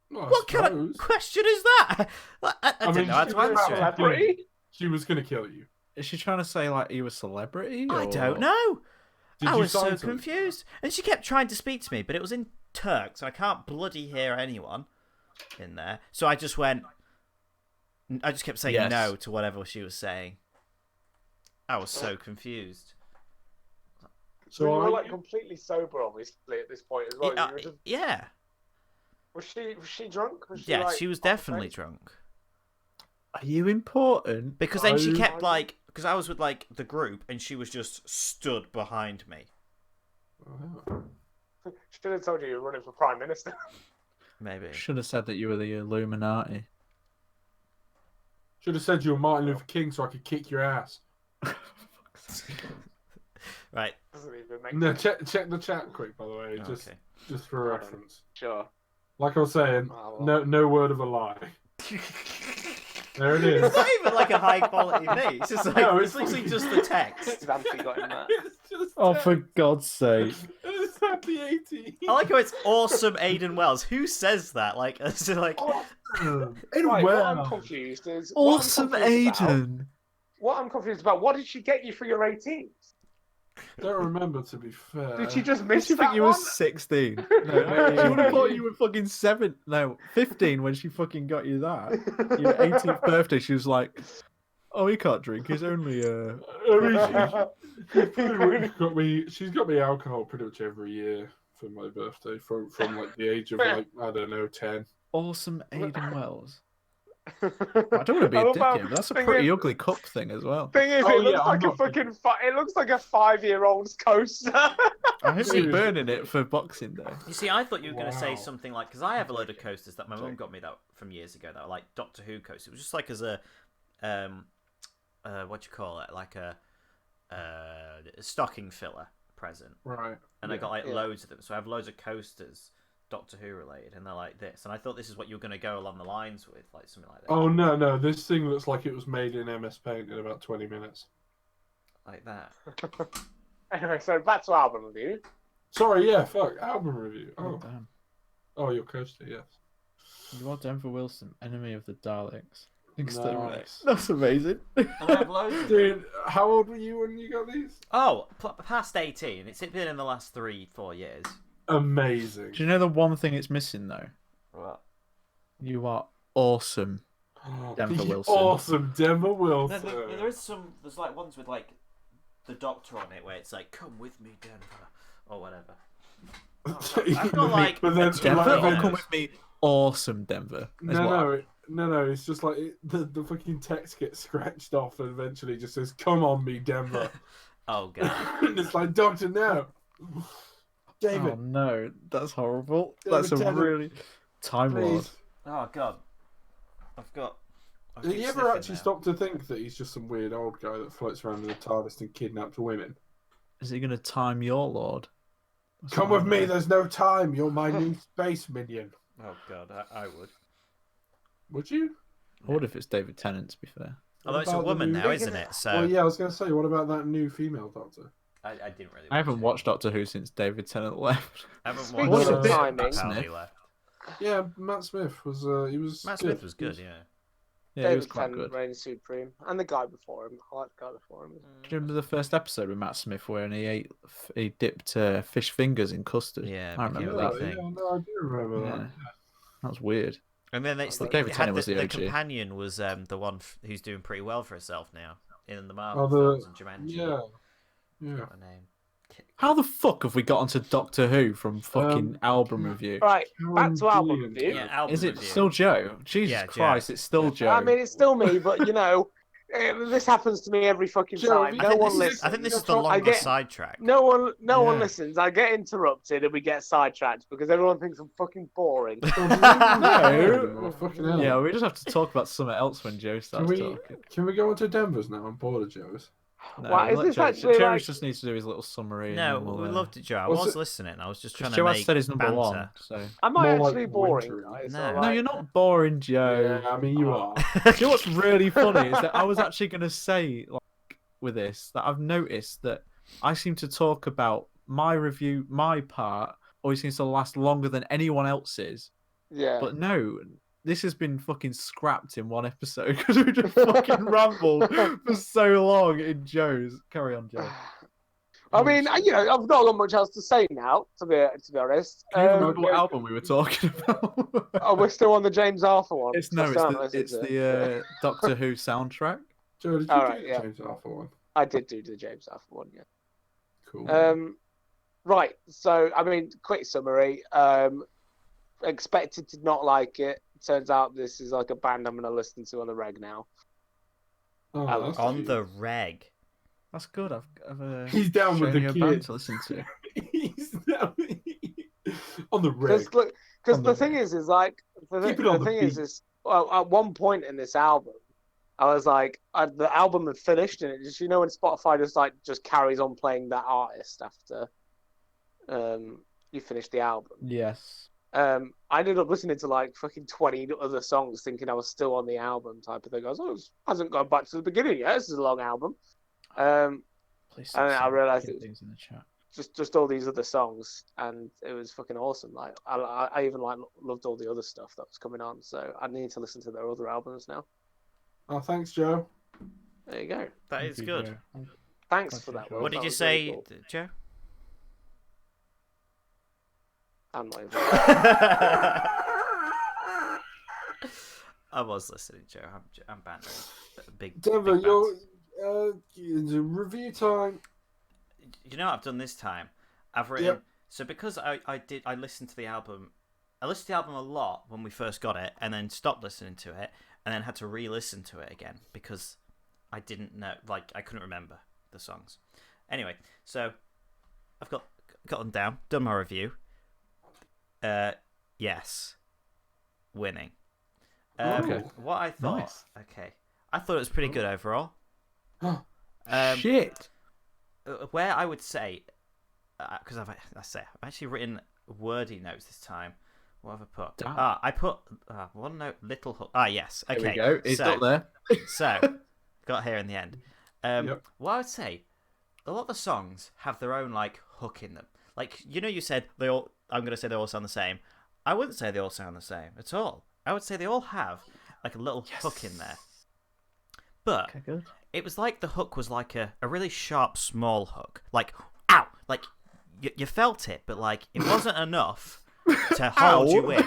[SPEAKER 1] what kind of question is that? I didn't know how to answer it.
[SPEAKER 3] She was going to kill you.
[SPEAKER 2] Is she trying to say, like, are you a celebrity?
[SPEAKER 1] I don't know. I was so confused. And she kept trying to speak to me, but it was in Turk, so I can't bloody hear anyone in there. So I just kept saying no to whatever she was saying. I was so confused.
[SPEAKER 4] So you were like completely sober, obviously, at this point as well.
[SPEAKER 1] Yeah.
[SPEAKER 4] Was she drunk?
[SPEAKER 1] She was definitely drunk.
[SPEAKER 2] Are you important?
[SPEAKER 1] Because then she kept because I was with like the group and she was just stood behind me.
[SPEAKER 3] Oh.
[SPEAKER 4] Should have told you were running for Prime Minister.
[SPEAKER 1] Maybe.
[SPEAKER 2] Should have said that you were the Illuminati.
[SPEAKER 3] Should have said you were Martin Luther King so I could kick your ass.
[SPEAKER 1] Right.
[SPEAKER 3] No, check the chat quick, by the way, just for reference.
[SPEAKER 4] Sure.
[SPEAKER 3] Like I was saying, no word of a lie. There it is.
[SPEAKER 1] It's not even like a high quality me. It's just like it's literally just the text.
[SPEAKER 2] Oh, for God's sake!
[SPEAKER 3] It's happy 18.
[SPEAKER 1] I like how it's awesome, Aidan Wells. Who says that? Like,
[SPEAKER 3] Aidan
[SPEAKER 4] Wells. What I'm confused is awesome, Aidan. What I'm confused about. What did she get you for your 18th?
[SPEAKER 3] Don't remember, to be fair.
[SPEAKER 4] Did she just miss
[SPEAKER 2] you think you were 16? No, she would have thought you were fucking 15 when she fucking got you that. Your 18th birthday, she was like, "Oh, he can't drink. He's only
[SPEAKER 3] she's got me alcohol pretty much every year for my birthday from like the age of like I don't know 10.
[SPEAKER 2] Awesome, Aidan Wells. I don't want to be a dickhead, but that's a pretty ugly cup thing as well.
[SPEAKER 4] Thing is, it looks like a 5-year-old's coaster.
[SPEAKER 2] I hope you're burning it for Boxing Day.
[SPEAKER 1] You see, I thought you were going to say something like, because I have a load of coasters that my mum got me that from years ago that were like Doctor Who coasters. It was just like as a, what do you call it, like a stocking filler present.
[SPEAKER 3] Right.
[SPEAKER 1] And I got like loads of them, so I have loads of coasters. Doctor Who related, and they're like this, and I thought this is what you were going to go along the lines with, like something like that.
[SPEAKER 3] Oh no, this thing looks like it was made in MS Paint in about 20 minutes.
[SPEAKER 1] Like that.
[SPEAKER 4] Anyway, so back to album review.
[SPEAKER 3] Sorry, album review. Oh,
[SPEAKER 2] damn.
[SPEAKER 3] Oh, your coaster, yes.
[SPEAKER 2] You are Denver Wilson, enemy of the Daleks.
[SPEAKER 3] Nice.
[SPEAKER 2] That's amazing.
[SPEAKER 1] And I have loads.
[SPEAKER 3] Dude, how old were you when you got these?
[SPEAKER 1] Oh, past 18. It's been in the last 3-4 years.
[SPEAKER 3] Amazing.
[SPEAKER 2] Do you know the one thing it's missing though?
[SPEAKER 1] What?
[SPEAKER 2] You are awesome, Denver Wilson.
[SPEAKER 3] Awesome, Denver Wilson.
[SPEAKER 1] There's like ones with like the Doctor on it, where it's like, "Come with me, Denver," or whatever. I've got like
[SPEAKER 2] Denver, or come with me, awesome Denver.
[SPEAKER 3] No, it's just like the fucking text gets scratched off and eventually just says, "Come on me, Denver."
[SPEAKER 1] Oh god.
[SPEAKER 3] And it's like, Doctor, no. David.
[SPEAKER 2] Oh no, that's horrible.
[SPEAKER 3] David
[SPEAKER 2] That's a
[SPEAKER 3] Tennant,
[SPEAKER 2] really Time Lord.
[SPEAKER 1] Oh god.
[SPEAKER 3] Have you ever actually stopped to think that he's just some weird old guy that floats around in a TARDIS and kidnaps women?
[SPEAKER 2] Is he going to time your Lord?
[SPEAKER 3] Come with me, there's no time. You're my new space minion.
[SPEAKER 1] Oh god, I would.
[SPEAKER 3] Would you?
[SPEAKER 2] I would if it's David Tennant, to be fair.
[SPEAKER 1] Although it's a woman now, isn't it? So.
[SPEAKER 3] Well, yeah, I was going to say, what about that new female Doctor?
[SPEAKER 1] I didn't really.
[SPEAKER 2] I haven't watched Doctor Who since David Tennant left.
[SPEAKER 1] I haven't
[SPEAKER 4] Speaking
[SPEAKER 1] watched
[SPEAKER 4] of
[SPEAKER 1] it
[SPEAKER 4] timing.
[SPEAKER 1] since he left.
[SPEAKER 3] Yeah, Matt Smith was.
[SPEAKER 1] Matt Smith was good, yeah.
[SPEAKER 2] Yeah, he was
[SPEAKER 4] David
[SPEAKER 2] quite
[SPEAKER 4] Tennant
[SPEAKER 2] good.
[SPEAKER 4] reigns supreme, and the guy before him. I like the guy before him.
[SPEAKER 2] Do you remember the first episode with Matt Smith where he dipped fish fingers in custard?
[SPEAKER 1] Yeah,
[SPEAKER 2] I remember
[SPEAKER 3] Yeah,
[SPEAKER 2] that thing.
[SPEAKER 3] yeah, no, I do remember
[SPEAKER 2] Yeah.
[SPEAKER 3] that.
[SPEAKER 2] That was weird.
[SPEAKER 1] And then it's
[SPEAKER 2] David Tennant was the
[SPEAKER 1] the
[SPEAKER 2] OG.
[SPEAKER 1] companion was the one who's doing pretty well for herself now in the
[SPEAKER 3] Oh,
[SPEAKER 1] Marvel films and Jumanji.
[SPEAKER 3] Yeah.
[SPEAKER 1] Got her name.
[SPEAKER 2] How the fuck have we got onto Doctor Who from fucking album review?
[SPEAKER 4] Right, back to album
[SPEAKER 3] Brilliant.
[SPEAKER 4] review.
[SPEAKER 1] Yeah, album
[SPEAKER 2] Is it
[SPEAKER 1] review.
[SPEAKER 2] still Joe? Jesus
[SPEAKER 1] Yeah,
[SPEAKER 2] Christ,
[SPEAKER 1] Joe.
[SPEAKER 2] it's still Joe.
[SPEAKER 4] I mean, it's still me, but you know, this happens to me every fucking
[SPEAKER 3] Joe,
[SPEAKER 4] time.
[SPEAKER 3] I
[SPEAKER 4] No
[SPEAKER 3] think
[SPEAKER 4] one
[SPEAKER 3] this is-
[SPEAKER 4] listens.
[SPEAKER 1] I think this is the
[SPEAKER 3] I
[SPEAKER 1] longest
[SPEAKER 4] get-
[SPEAKER 1] sidetrack.
[SPEAKER 4] No one
[SPEAKER 2] Yeah.
[SPEAKER 4] listens. I get interrupted and we get sidetracked because everyone thinks I'm fucking boring.
[SPEAKER 3] No. Fucking hell.
[SPEAKER 2] Yeah, we just have to talk about something else when Joe starts talking.
[SPEAKER 3] Can we go on to Denver's now? I'm bored of Joe's.
[SPEAKER 2] No,
[SPEAKER 4] Why, is
[SPEAKER 2] let
[SPEAKER 4] this
[SPEAKER 2] Joe,
[SPEAKER 4] actually
[SPEAKER 2] Joe
[SPEAKER 4] like-
[SPEAKER 2] just needs to do his little summary.
[SPEAKER 1] No,
[SPEAKER 2] and then
[SPEAKER 1] we
[SPEAKER 2] we'll,
[SPEAKER 1] loved it, Joe. I
[SPEAKER 3] what's
[SPEAKER 1] was
[SPEAKER 3] it-
[SPEAKER 1] listening. I was just trying to
[SPEAKER 2] Joe
[SPEAKER 1] make
[SPEAKER 2] has said his number
[SPEAKER 1] banter.
[SPEAKER 2] one. So
[SPEAKER 4] Am I
[SPEAKER 3] More like
[SPEAKER 4] actually boring,
[SPEAKER 3] wintry.
[SPEAKER 4] guys?
[SPEAKER 1] No.
[SPEAKER 4] Or
[SPEAKER 2] no,
[SPEAKER 4] like-
[SPEAKER 2] you're not boring, Joe.
[SPEAKER 3] Yeah, I mean you are.
[SPEAKER 2] Do you know what's really funny is that I was actually going to say, like, with this, that I've noticed that I seem to talk about my review, my part, always seems to last longer than anyone else's.
[SPEAKER 4] Yeah.
[SPEAKER 2] But no, this has been fucking scrapped in one episode because we just fucking rambled for so long in Joe's. Carry on, Joe.
[SPEAKER 4] I mean, you know, I've not got much else to say now, to be honest.
[SPEAKER 2] Can you remember what album we were talking about?
[SPEAKER 4] Oh, we're still on the James Arthur one.
[SPEAKER 2] It's
[SPEAKER 4] I still haven't listened
[SPEAKER 2] it's
[SPEAKER 4] to it.
[SPEAKER 2] the Doctor Who soundtrack.
[SPEAKER 3] Joe, did you
[SPEAKER 4] Alright,
[SPEAKER 3] do
[SPEAKER 4] yeah.
[SPEAKER 3] the James Arthur one?
[SPEAKER 4] I did do the James Arthur one, yeah.
[SPEAKER 3] Cool.
[SPEAKER 4] Right. So, I mean, quick summary. Expected to not like it. Turns out this is like a band I'm going to listen to on the reg now.
[SPEAKER 3] Oh, that's
[SPEAKER 1] On
[SPEAKER 3] cute.
[SPEAKER 1] the reg.
[SPEAKER 2] That's good. I've
[SPEAKER 3] He's down with
[SPEAKER 2] shown
[SPEAKER 3] the
[SPEAKER 2] you a band
[SPEAKER 3] kids.
[SPEAKER 2] to listen to.
[SPEAKER 3] He's down on the rig.
[SPEAKER 4] Because
[SPEAKER 3] On
[SPEAKER 4] the
[SPEAKER 3] the
[SPEAKER 4] thing
[SPEAKER 3] reg.
[SPEAKER 4] is like,
[SPEAKER 3] Keep it on the
[SPEAKER 4] thing
[SPEAKER 3] beat.
[SPEAKER 4] is, well, at one point in this album, I was like, the album had finished, and it just, you know, when Spotify just carries on playing that artist after you finish the album.
[SPEAKER 2] Yes.
[SPEAKER 4] I ended up listening to like fucking 20 other songs, thinking I was still on the album type of thing. I was, it hasn't gone back to the beginning yet. This is a long album.
[SPEAKER 2] Please
[SPEAKER 4] And I realised
[SPEAKER 2] keep
[SPEAKER 4] it was-
[SPEAKER 2] things in the chat.
[SPEAKER 4] just all these other songs, and it was fucking awesome. Like I even like loved all the other stuff that was coming on. So I need to listen to their other albums now.
[SPEAKER 3] Oh, thanks, Joe.
[SPEAKER 4] There you go.
[SPEAKER 1] That is
[SPEAKER 2] Thank you,
[SPEAKER 1] good.
[SPEAKER 2] Joe.
[SPEAKER 4] Thanks
[SPEAKER 2] Thank
[SPEAKER 4] for
[SPEAKER 2] you,
[SPEAKER 4] that.
[SPEAKER 2] Joe.
[SPEAKER 4] Will.
[SPEAKER 1] What did
[SPEAKER 4] That
[SPEAKER 1] you
[SPEAKER 4] was really
[SPEAKER 1] say,
[SPEAKER 4] cool.
[SPEAKER 1] Joe?
[SPEAKER 4] I'm not even-
[SPEAKER 1] I was listening, Joe. I'm bantering. Big
[SPEAKER 3] Denver,
[SPEAKER 1] big
[SPEAKER 3] your
[SPEAKER 1] bants.
[SPEAKER 3] review time.
[SPEAKER 1] You know what I've done this time? I've written
[SPEAKER 3] Yep.
[SPEAKER 1] so because I listened to the album. I listened to the album a lot when we first got it, and then stopped listening to it, and then had to re-listen to it again because I didn't know, like I couldn't remember the songs. Anyway, so I've got them down, done my review. Yes, winning.
[SPEAKER 2] Okay.
[SPEAKER 1] What I thought.
[SPEAKER 2] Nice.
[SPEAKER 1] Okay, I thought it was pretty good overall.
[SPEAKER 2] Shit.
[SPEAKER 1] Where I would say, because I've actually written wordy notes this time. What have I put?
[SPEAKER 2] Damn.
[SPEAKER 1] I put one note, little hook. Yes. Okay.
[SPEAKER 2] There we go. It's
[SPEAKER 1] so,
[SPEAKER 2] up there.
[SPEAKER 1] So, got here in the end.
[SPEAKER 3] Yep.
[SPEAKER 1] What I would say, a lot of the songs have their own like hook in them. Like you said they all. I'm gonna say they all sound the same. I wouldn't say they all sound the same at all. I would say they all have like a little hook in there. But
[SPEAKER 2] Okay, good.
[SPEAKER 1] it was like the hook was like a really sharp, small hook. Like, ow! Like, you felt it, but like, it wasn't enough to hold you in.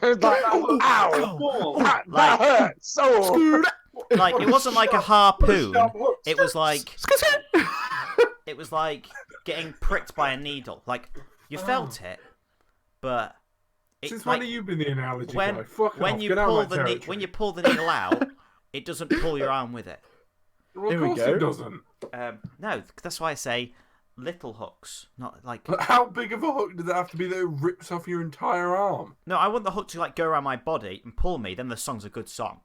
[SPEAKER 4] It's like, ow, that
[SPEAKER 1] Like-
[SPEAKER 4] hurts. Oh.
[SPEAKER 1] Like, it wasn't like a harpoon. It was like, was like getting pricked by a needle. Like, you felt it, but...
[SPEAKER 3] Since when have you been the analogy guy?
[SPEAKER 1] When you pull the needle out, it doesn't pull your arm with it.
[SPEAKER 3] Well, of course it doesn't.
[SPEAKER 1] No, that's why I say little hooks, not like...
[SPEAKER 3] But how big of a hook does it have to be that it rips off your entire arm?
[SPEAKER 1] No, I want the hook to like go around my body and pull me, then the song's a good song.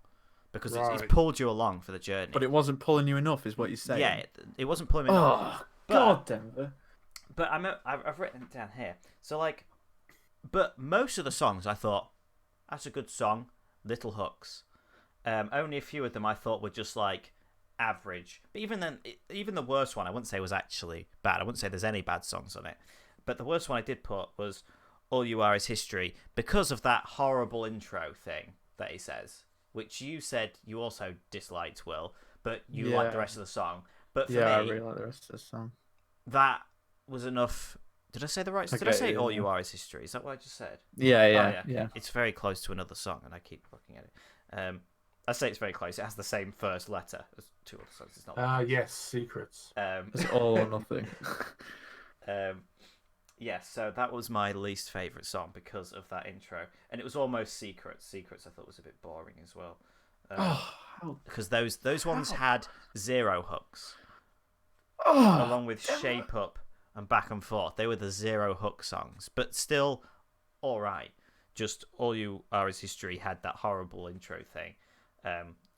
[SPEAKER 1] Because it's pulled you along for the journey.
[SPEAKER 2] But it wasn't pulling you enough, is what you're saying.
[SPEAKER 1] Yeah, it wasn't pulling me enough.
[SPEAKER 2] God, Denver.
[SPEAKER 1] But I've written it down here. So, like... But most of the songs, I thought, that's a good song, little hooks. Only a few of them I thought were just, like, average. But even then, even the worst one, I wouldn't say was actually bad. I wouldn't say there's any bad songs on it. But the worst one I did put was All You Are Is History, because of that horrible intro thing that he says, which you said you also disliked, Will, but you liked the rest of the song. But for me,
[SPEAKER 2] I really like the rest of the song.
[SPEAKER 1] That was enough... Did I say the right? Did I say All You Are Is History? Is that what I just said?
[SPEAKER 2] Yeah.
[SPEAKER 1] It's very close to another song, and I keep looking at it. I say it's very close. It has the same first letter as two other songs. It's not.
[SPEAKER 3] Yes, Secrets.
[SPEAKER 2] It's all or nothing.
[SPEAKER 1] Yeah, so that was my least favourite song because of that intro, and it was almost Secrets. Secrets I thought was a bit boring as well. Because those ones had zero hooks, along with Shape Up and Back and Forth. They were the zero hook songs, but still all right. Just All You Are Is History had that horrible intro thing,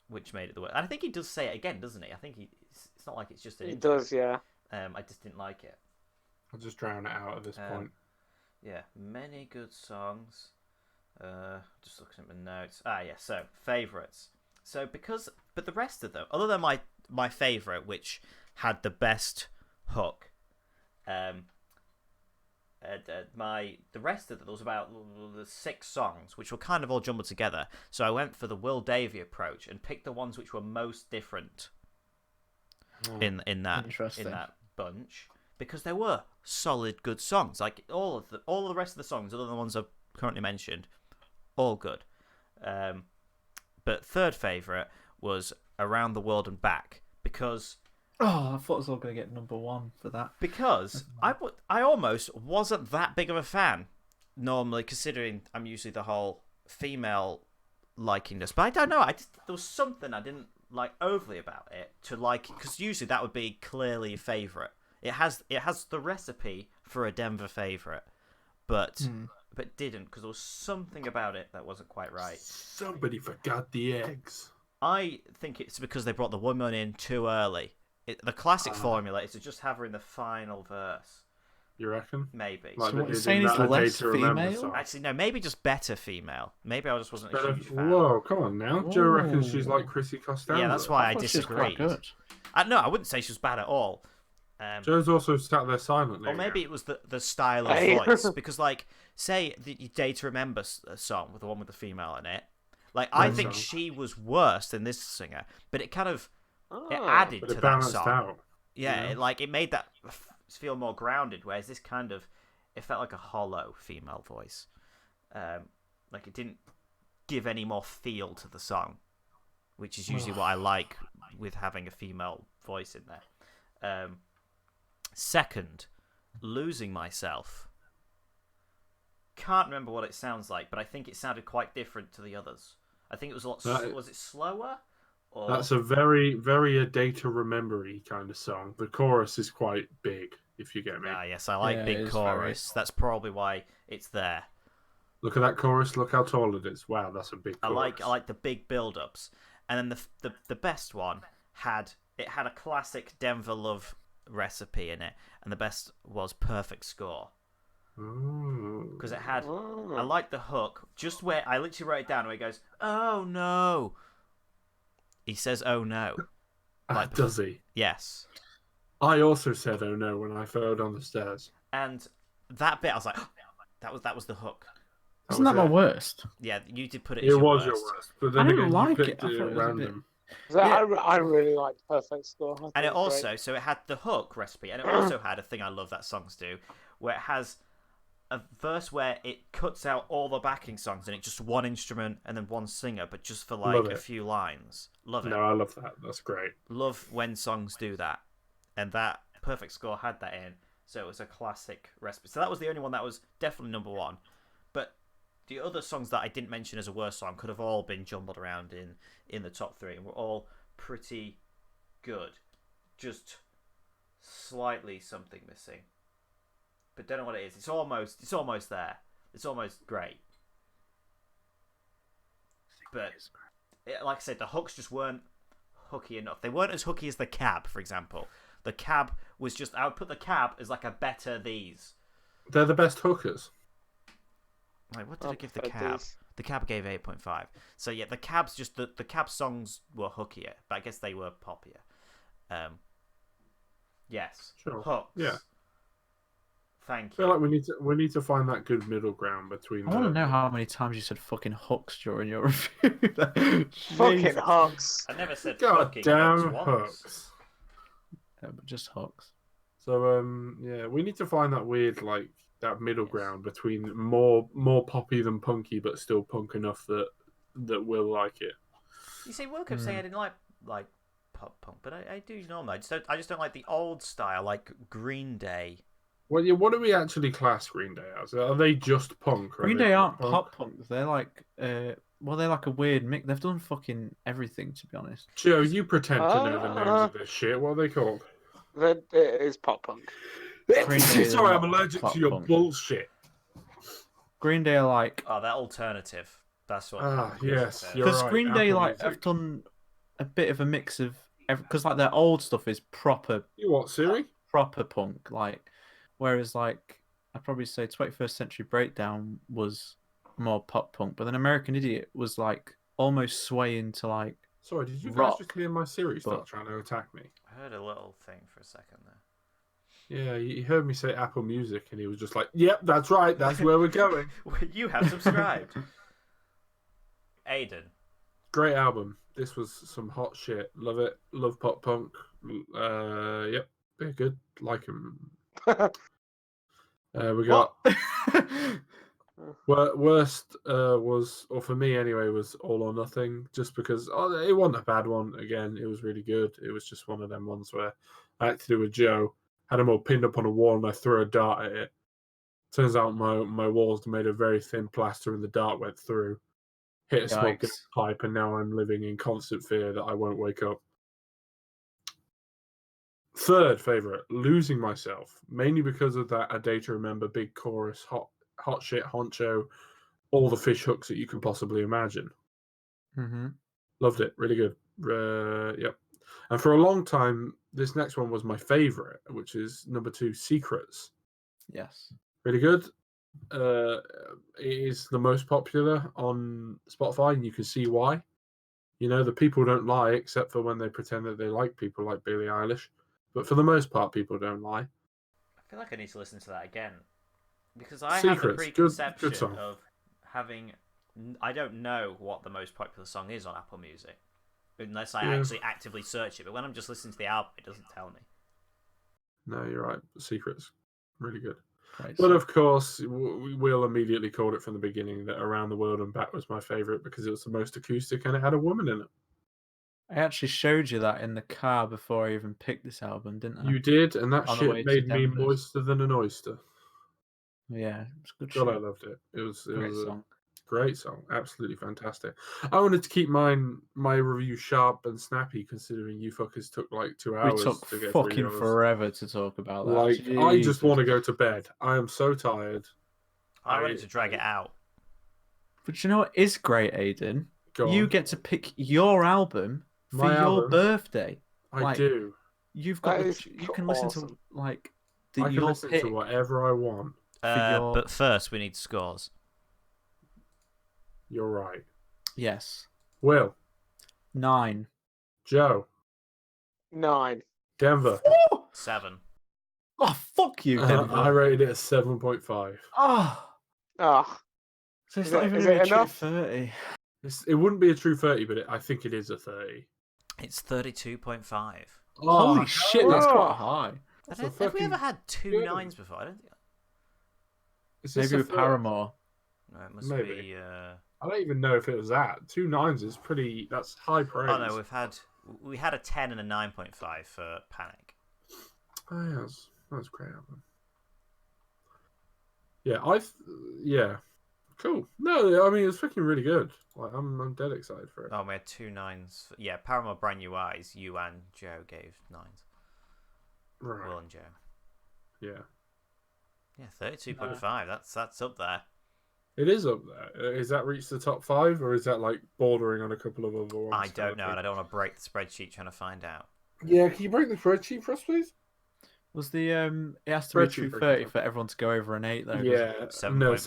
[SPEAKER 1] which made it the worst. And I think he does say it again, doesn't he? I think it's not like it's just an intro.
[SPEAKER 4] Does, yeah.
[SPEAKER 1] I just didn't like it.
[SPEAKER 3] I'll just drown it out at this point.
[SPEAKER 1] Yeah, many good songs. Just looking at my notes. So favourites. But the rest of them, other than my favourite, which had the best hook, the rest of them, there was about 6 songs which were kind of all jumbled together. So I went for the Will Davey approach and picked the ones which were most different in that bunch, because they were solid good songs. Like all the rest of the songs, other than the ones I've currently mentioned, all good. But third favourite was Around the World and Back, because...
[SPEAKER 2] I thought I was all going to get number 1 for that.
[SPEAKER 1] Because I almost wasn't that big of a fan, normally, considering I'm usually the whole female liking this. But I don't know, there was something I didn't like overly about it to like, because usually that would be clearly a favourite. It has the recipe for a Denver favourite, but didn't, because there was something about it that wasn't quite right.
[SPEAKER 3] Somebody forgot the eggs.
[SPEAKER 1] I think it's because they brought the woman in too early. The classic formula is to just have her in the final verse.
[SPEAKER 3] You reckon?
[SPEAKER 1] Maybe.
[SPEAKER 2] Like, so what you're saying is less female?
[SPEAKER 1] Actually, no, maybe just better female. Maybe I just wasn't a huge fan.
[SPEAKER 3] Whoa, come on now. Joe reckons she's like Chrissy Costanza.
[SPEAKER 1] Yeah, that's why I disagreed. No, I wouldn't say she was bad at all.
[SPEAKER 3] Joe's also sat there silently.
[SPEAKER 1] Or maybe it was the style of voice. Because, like, say the Day to Remember song with the one with the female in it. Like, I think she was worse than this singer, but it kind of it added to that song.
[SPEAKER 3] Out,
[SPEAKER 1] yeah, it made that feel more grounded, whereas this kind of it felt like a hollow female voice. Like it didn't give any more feel to the song, which is usually what I like with having a female voice in there. Second, Losing Myself. Can't remember what it sounds like, but I think it sounded quite different to the others. I think it was a lot. Was it slower? Or...
[SPEAKER 3] That's a very, very a Day to Remember-y kind of song. The chorus is quite big, if you get me.
[SPEAKER 1] Yes, I like big chorus. That's probably why it's there.
[SPEAKER 3] Look at that chorus. Look how tall it is. Wow, that's a big chorus.
[SPEAKER 1] I like the big build-ups. And then the best one had a classic Denver Love recipe in it, and the best was Perfect Score. Because it had, I like the hook, just where I literally wrote it down where he goes, "Oh no." He says, "Oh no."
[SPEAKER 3] Like, does he?
[SPEAKER 1] Yes.
[SPEAKER 3] I also said, "Oh no," when I fell down the stairs.
[SPEAKER 1] And that bit, I was like, that was the hook.
[SPEAKER 2] Isn't that my worst?
[SPEAKER 1] Yeah, you did put it.
[SPEAKER 3] It was your worst, but then
[SPEAKER 2] I
[SPEAKER 3] again,
[SPEAKER 2] like
[SPEAKER 3] you picked
[SPEAKER 2] it.
[SPEAKER 3] it random.
[SPEAKER 4] I really liked Perfect Score.
[SPEAKER 1] And it also, so it had the hook recipe, and it also had a thing I love that songs do, where it has a verse where it cuts out all the backing songs and it's just one instrument and then one singer, but just for like a few lines. Love it.
[SPEAKER 3] No, I love that. That's great.
[SPEAKER 1] Love when songs do that. And that Perfect Score had that in, so it was a classic recipe. So that was the only one that was definitely number one. But the other songs that I didn't mention as a worst song could have all been jumbled around in the top three, and were all pretty good. Just slightly something missing, but don't know what it is. It's almost there. It's almost great, but like I said, the hooks just weren't hooky enough. They weren't as hooky as The Cab, for example. The Cab was just, I would put The Cab as like a better these.
[SPEAKER 3] They're the best hookers.
[SPEAKER 1] Like, what did I give The Cab? The Cab gave 8.5. So yeah, The Cab's just the Cab songs were hookier, but I guess they were poppier. Yes.
[SPEAKER 3] Sure.
[SPEAKER 1] Hooks.
[SPEAKER 3] Yeah.
[SPEAKER 1] Thank
[SPEAKER 3] I feel
[SPEAKER 1] you.
[SPEAKER 3] like we need to find that good middle ground between.
[SPEAKER 2] I want to know how many times you said fucking hooks during your review.
[SPEAKER 4] Fucking hooks.
[SPEAKER 1] I never said
[SPEAKER 3] God
[SPEAKER 1] fucking
[SPEAKER 3] damn
[SPEAKER 1] hooks once.
[SPEAKER 3] hooks.
[SPEAKER 2] Yeah, but just hooks.
[SPEAKER 3] So yeah, we need to find that weird that middle ground between more poppy than punky, but still punk enough that we'll like it.
[SPEAKER 1] You see, woke up saying I didn't like pop punk, but I do normally. I just don't like the old style, like Green Day.
[SPEAKER 3] Well, yeah, what do we actually class Green Day as? Are they just punk?
[SPEAKER 2] Green Day aren't pop punk. They're like, they're like a weird mix. They've done fucking everything, to be honest.
[SPEAKER 3] Joe, you pretend to know the names of this shit. What are they called?
[SPEAKER 4] It is pop punk.
[SPEAKER 3] Sorry, I'm allergic to your bullshit.
[SPEAKER 2] Green Day are like...
[SPEAKER 1] Oh, they're alternative. That's what...
[SPEAKER 3] yes,
[SPEAKER 2] because
[SPEAKER 3] right.
[SPEAKER 2] Green Day
[SPEAKER 3] Apple
[SPEAKER 2] have done a bit of a mix of... Because like their old stuff is proper...
[SPEAKER 3] You what, Siri?
[SPEAKER 2] Proper punk. Whereas like, I'd probably say 21st Century Breakdown was more pop punk. But then American Idiot was like almost swaying to like...
[SPEAKER 3] Sorry, did you
[SPEAKER 2] rock,
[SPEAKER 3] guys just hear my Siri start trying to attack me?
[SPEAKER 1] I heard a little thing for a second there.
[SPEAKER 3] Yeah, he heard me say Apple Music, and he was just like, "Yep, that's right. That's where we're going."
[SPEAKER 1] You have subscribed. Aidan.
[SPEAKER 3] Great album. This was some hot shit. Love it. Love pop punk. Yep, they're good. Like them. We got worst was, or for me anyway, was All or Nothing. Just because it wasn't a bad one. Again, it was really good. It was just one of them ones where I had to do with Joe. Had them all pinned up on a wall, and I threw a dart at it. Turns out my walls made a very thin plaster, and the dart went through. Hit a smoke pipe, and now I'm living in constant fear that I won't wake up. Third favourite, Losing Myself, mainly because of that A Day to Remember big chorus, hot shit, honcho, all the fish hooks that you can possibly imagine.
[SPEAKER 2] Mm-hmm.
[SPEAKER 3] Loved it, really good. Yep. And for a long time, this next one was my favourite, which is number 2, Secrets.
[SPEAKER 2] Yes.
[SPEAKER 3] Really good. It is the most popular on Spotify, and you can see why. You know, the people don't lie, except for when they pretend that they like people like Billie Eilish. But for the most part, people don't lie.
[SPEAKER 1] I feel like I need to listen to that again. Because I have the preconception of having... I don't know what the most popular song is on Apple Music. Unless I actually actively search it. But when I'm just listening to the album, it doesn't tell me.
[SPEAKER 3] No, you're right. Secrets. Really good.
[SPEAKER 2] Right,
[SPEAKER 3] but of course, Will immediately called it from the beginning that Around the World and Back was my favourite because it was the most acoustic and it had a woman in it.
[SPEAKER 2] I actually showed you that in the car before I even picked this album, didn't I?
[SPEAKER 3] You did, and that shit made me moister than an oyster.
[SPEAKER 2] Yeah, it was good.
[SPEAKER 3] God, I loved it. It was
[SPEAKER 2] song.
[SPEAKER 3] Great song, absolutely fantastic. I wanted to keep my review sharp and snappy, considering you fuckers took like 2 hours.
[SPEAKER 2] We took
[SPEAKER 3] to get
[SPEAKER 2] fucking forever to talk about that.
[SPEAKER 3] Like, Jesus. I just want to go to bed. I am so tired.
[SPEAKER 1] I'm ready to drag it out.
[SPEAKER 2] But you know what is great, Aidan? You get to pick your album for your birthday.
[SPEAKER 3] I do.
[SPEAKER 2] You've got. You can listen to like.
[SPEAKER 3] I can listen to whatever I want.
[SPEAKER 1] But first, we need scores.
[SPEAKER 3] You're right.
[SPEAKER 2] Yes.
[SPEAKER 3] Will.
[SPEAKER 2] 9.
[SPEAKER 3] Joe.
[SPEAKER 4] 9.
[SPEAKER 3] Denver.
[SPEAKER 1] 7.
[SPEAKER 2] Oh, fuck you, Denver.
[SPEAKER 3] I rated it a 7.5.
[SPEAKER 2] Oh. So it's not even a true 30.
[SPEAKER 3] It wouldn't be a true 30, but I think it is a 30.
[SPEAKER 1] It's 32.5.
[SPEAKER 2] Holy shit, that's quite high.
[SPEAKER 1] Have we ever had 2 9s before? I don't think.
[SPEAKER 2] Maybe with Paramore.
[SPEAKER 1] No, it must be.
[SPEAKER 3] I don't even know if it was that. 2 9s is pretty. That's high praise.
[SPEAKER 1] Oh no, we had a 10 and a 9.5 for Panic.
[SPEAKER 3] Oh, yeah, that was a great album. Yeah, cool. No, I mean it's fucking really good. Like I'm dead excited for it.
[SPEAKER 1] Oh, we had 2 9s. Yeah, Paramore Brand New Eyes. You and Joe gave 9s.
[SPEAKER 3] Right.
[SPEAKER 1] Will and Joe.
[SPEAKER 3] Yeah.
[SPEAKER 1] Yeah, 32.5. That's up there.
[SPEAKER 3] It is up there. Is that reached the top 5, or is that like bordering on a couple of other ones?
[SPEAKER 1] I don't know, and I don't want to break the spreadsheet trying to find out.
[SPEAKER 3] Yeah, can you break the spreadsheet for us, please?
[SPEAKER 2] Was the it has to be true 30 for everyone to go over an 8 though?
[SPEAKER 3] Yeah, 7.5.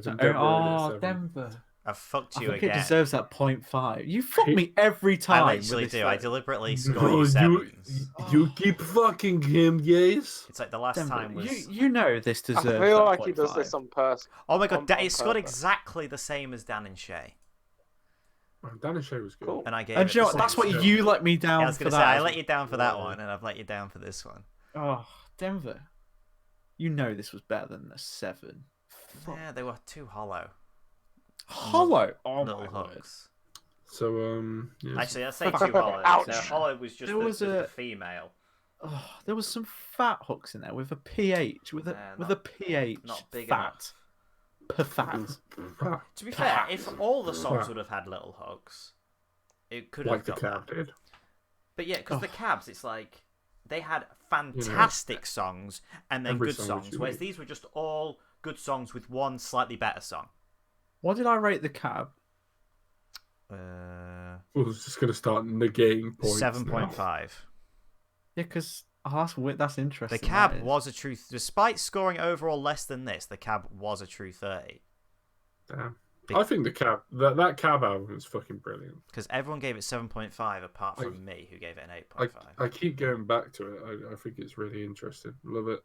[SPEAKER 2] So,
[SPEAKER 3] Denver
[SPEAKER 2] Denver.
[SPEAKER 1] I fucked you
[SPEAKER 2] I think
[SPEAKER 1] again.
[SPEAKER 2] it deserves that 0.5. You fuck me every time.
[SPEAKER 1] I literally do. I deliberately score you 7s.
[SPEAKER 3] You keep fucking him, yes.
[SPEAKER 1] It's like the last
[SPEAKER 2] Denver,
[SPEAKER 1] time was.
[SPEAKER 2] You know this deserves.
[SPEAKER 4] I feel like
[SPEAKER 2] 0.5.
[SPEAKER 4] he does this on purpose.
[SPEAKER 1] Oh my god, it scored
[SPEAKER 4] purpose.
[SPEAKER 1] exactly the same as Dan and Shay.
[SPEAKER 3] Dan and Shay was good.
[SPEAKER 4] Cool.
[SPEAKER 1] And I gave
[SPEAKER 2] And
[SPEAKER 1] it
[SPEAKER 2] you know
[SPEAKER 1] the
[SPEAKER 2] what? That's
[SPEAKER 1] same
[SPEAKER 2] what
[SPEAKER 1] score.
[SPEAKER 2] you let me down.
[SPEAKER 1] Yeah, I was
[SPEAKER 2] for
[SPEAKER 1] gonna
[SPEAKER 2] that.
[SPEAKER 1] say I let you down for that one, and I've let you down for this one.
[SPEAKER 2] Oh, Denver. You know this was better than the 7.
[SPEAKER 1] Yeah, they were too hollow.
[SPEAKER 2] Hollow. Oh
[SPEAKER 1] Little
[SPEAKER 2] my word.
[SPEAKER 1] hooks.
[SPEAKER 3] So yeah.
[SPEAKER 1] Actually, I'd say too hollow.
[SPEAKER 4] Ouch.
[SPEAKER 1] So hollow was just the female.
[SPEAKER 2] Oh, there was some fat hooks in there with a pH, with a pH.
[SPEAKER 1] Not big
[SPEAKER 2] fat. Per fat.
[SPEAKER 1] To be fair, if all the songs would have had little hooks, it could
[SPEAKER 3] Like
[SPEAKER 1] have
[SPEAKER 3] the
[SPEAKER 1] got
[SPEAKER 3] Cab did.
[SPEAKER 1] But yeah, because the Cabs, it's like they had fantastic songs and then
[SPEAKER 3] every
[SPEAKER 1] good
[SPEAKER 3] song was
[SPEAKER 1] songs, whereas
[SPEAKER 3] unique.
[SPEAKER 1] these were just all good songs with one slightly better song.
[SPEAKER 2] What did I rate the Cab?
[SPEAKER 3] I was just going to start negating points.
[SPEAKER 1] 7.5.
[SPEAKER 2] Yeah, because that's interesting.
[SPEAKER 1] The Cab was a true, despite scoring overall less than this, the Cab was a true 30.
[SPEAKER 3] Damn. I think the Cab, that Cab album is fucking brilliant.
[SPEAKER 1] Because everyone gave it 7.5 apart from me, who gave it an 8.5.
[SPEAKER 3] I keep going back to it. I think it's really interesting. Love it.